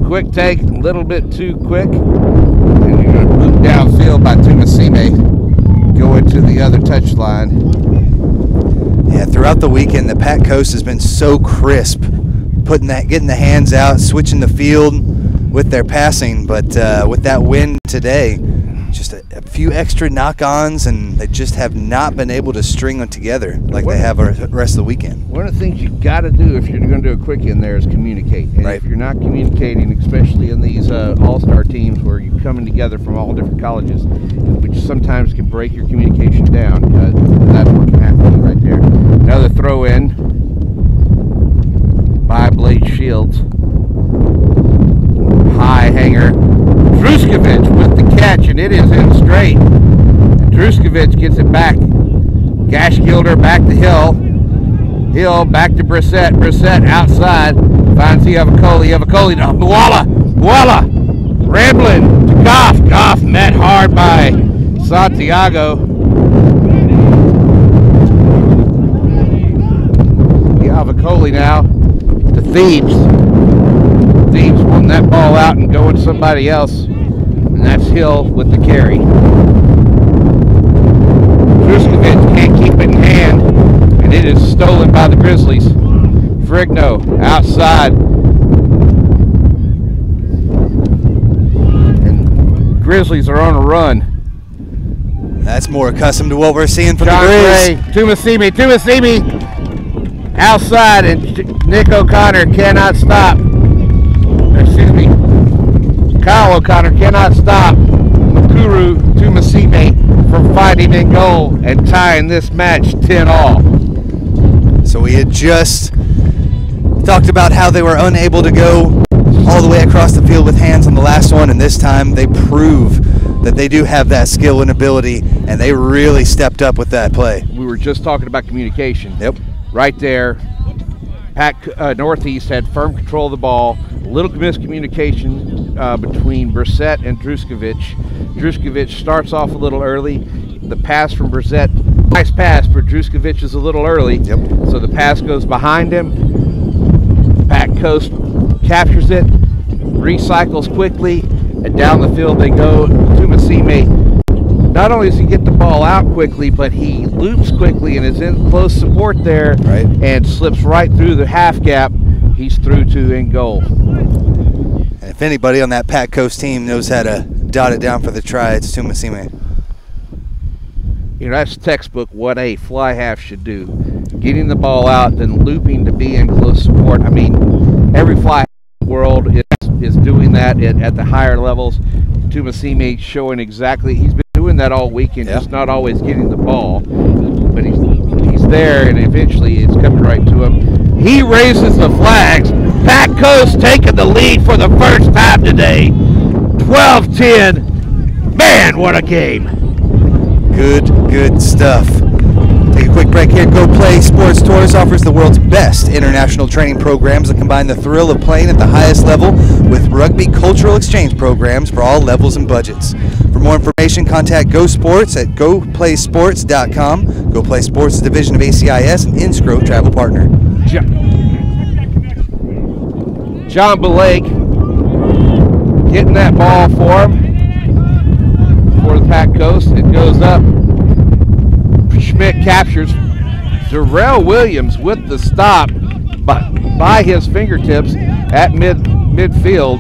Speaker 7: Quick take, a little bit too quick. And you're going to move downfield by Tumasime, going to the other touchline.
Speaker 9: Yeah, throughout the weekend, the Pat Coast has been so crisp, getting the hands out, switching the field with their passing. But with that win today, just a few extra knock-ons, and they just have not been able to string them together like they have the rest of the weekend.
Speaker 7: One of the things you've got to do if you're going to do a quick in there is communicate. And if you're not communicating, especially in these all-star teams where you're coming together from all different colleges, which sometimes can break your communication down, that's what can happen right there. Another throw in by Blade Shields. High hanger. Druskovic with the catch, and it is in straight. Druskovic gets it back. Gashgilder back to Hill. Hill back to Brissett. Brissett outside. Finds Iavicoli. Iavicoli to Walla. Walla rambling to Goff. Goff met hard by Santiago. Iavicoli now to Thebes. Thebes wanting that ball out and going to somebody else. And that's Hill with the carry. Druskovic can't keep it in hand, and it is stolen by the Grizzlies. Frigno outside. And Grizzlies are on a run.
Speaker 9: That's more accustomed to what we're seeing from
Speaker 7: John
Speaker 9: the
Speaker 7: Gray, Tumasime outside, and Nick O'Connor cannot stop. Excuse me. Kyle O'Connor cannot stop Makuru Tumasime from fighting in goal and tying this match 10-all.
Speaker 9: So we had just talked about how they were unable to go all the way across the field with hands on the last one, and this time they prove that they do have that skill and ability, and they really stepped up with that play.
Speaker 7: We were just talking about communication.
Speaker 9: Yep.
Speaker 7: Right there. Northeast had firm control of the ball. A little miscommunication between Brissett and Druskovic. Druskovic starts off a little early. The pass from Brissett, nice pass, but Druskovic is a little early.
Speaker 9: Yep.
Speaker 7: So the pass goes behind him. Pat Coast captures it, recycles quickly, and down the field they go. Tumasime. Not only does he get the ball out quickly, but he loops quickly and is in close support there, and slips right through the half gap. He's through to in goal.
Speaker 9: And if anybody on that Pat Coast team knows how to dot it down for the try, it's Tumasime.
Speaker 7: You know, that's textbook what a fly half should do. Getting the ball out, then looping to be in close support. I mean, every fly half in the world is doing that at the higher levels. Tumasime showing exactly, he's been doing that all weekend, just not always getting the ball, but he's there, and eventually it's coming right to him. He raises the flags. Pat Coast taking the lead for the first time today. 12-10. Man, what a game.
Speaker 9: Good stuff. Take a quick break here. Go Play Sports Tours offers the world's best international training programs that combine the thrill of playing at the highest level with rugby cultural exchange programs for all levels and budgets. For more information, contact Go Sports at goplaysports.com. Go Play Sports is a division of ACIS and NSCRO travel partner.
Speaker 7: John Blake getting that ball for him. For the Pat Coast, it goes up. Schmidt captures. Darrell Williams with the stop by his fingertips at midfield.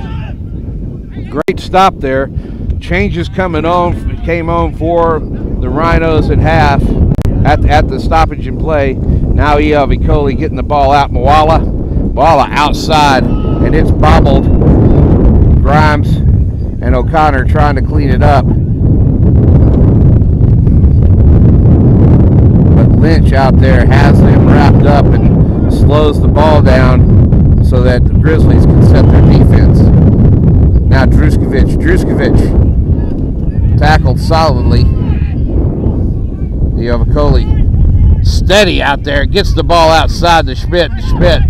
Speaker 7: Great stop there. Changes came on for the Rhinos at half at the stoppage in play. Now Vicoli getting the ball out. Moala outside, and it's bobbled. Grimes and O'Connor trying to clean it up. Lynch out there has them wrapped up and slows the ball down so that the Grizzlies can set their defense. Now Druskovic tackled solidly. Vicoli steady out there, gets the ball outside to Schmidt. Schmidt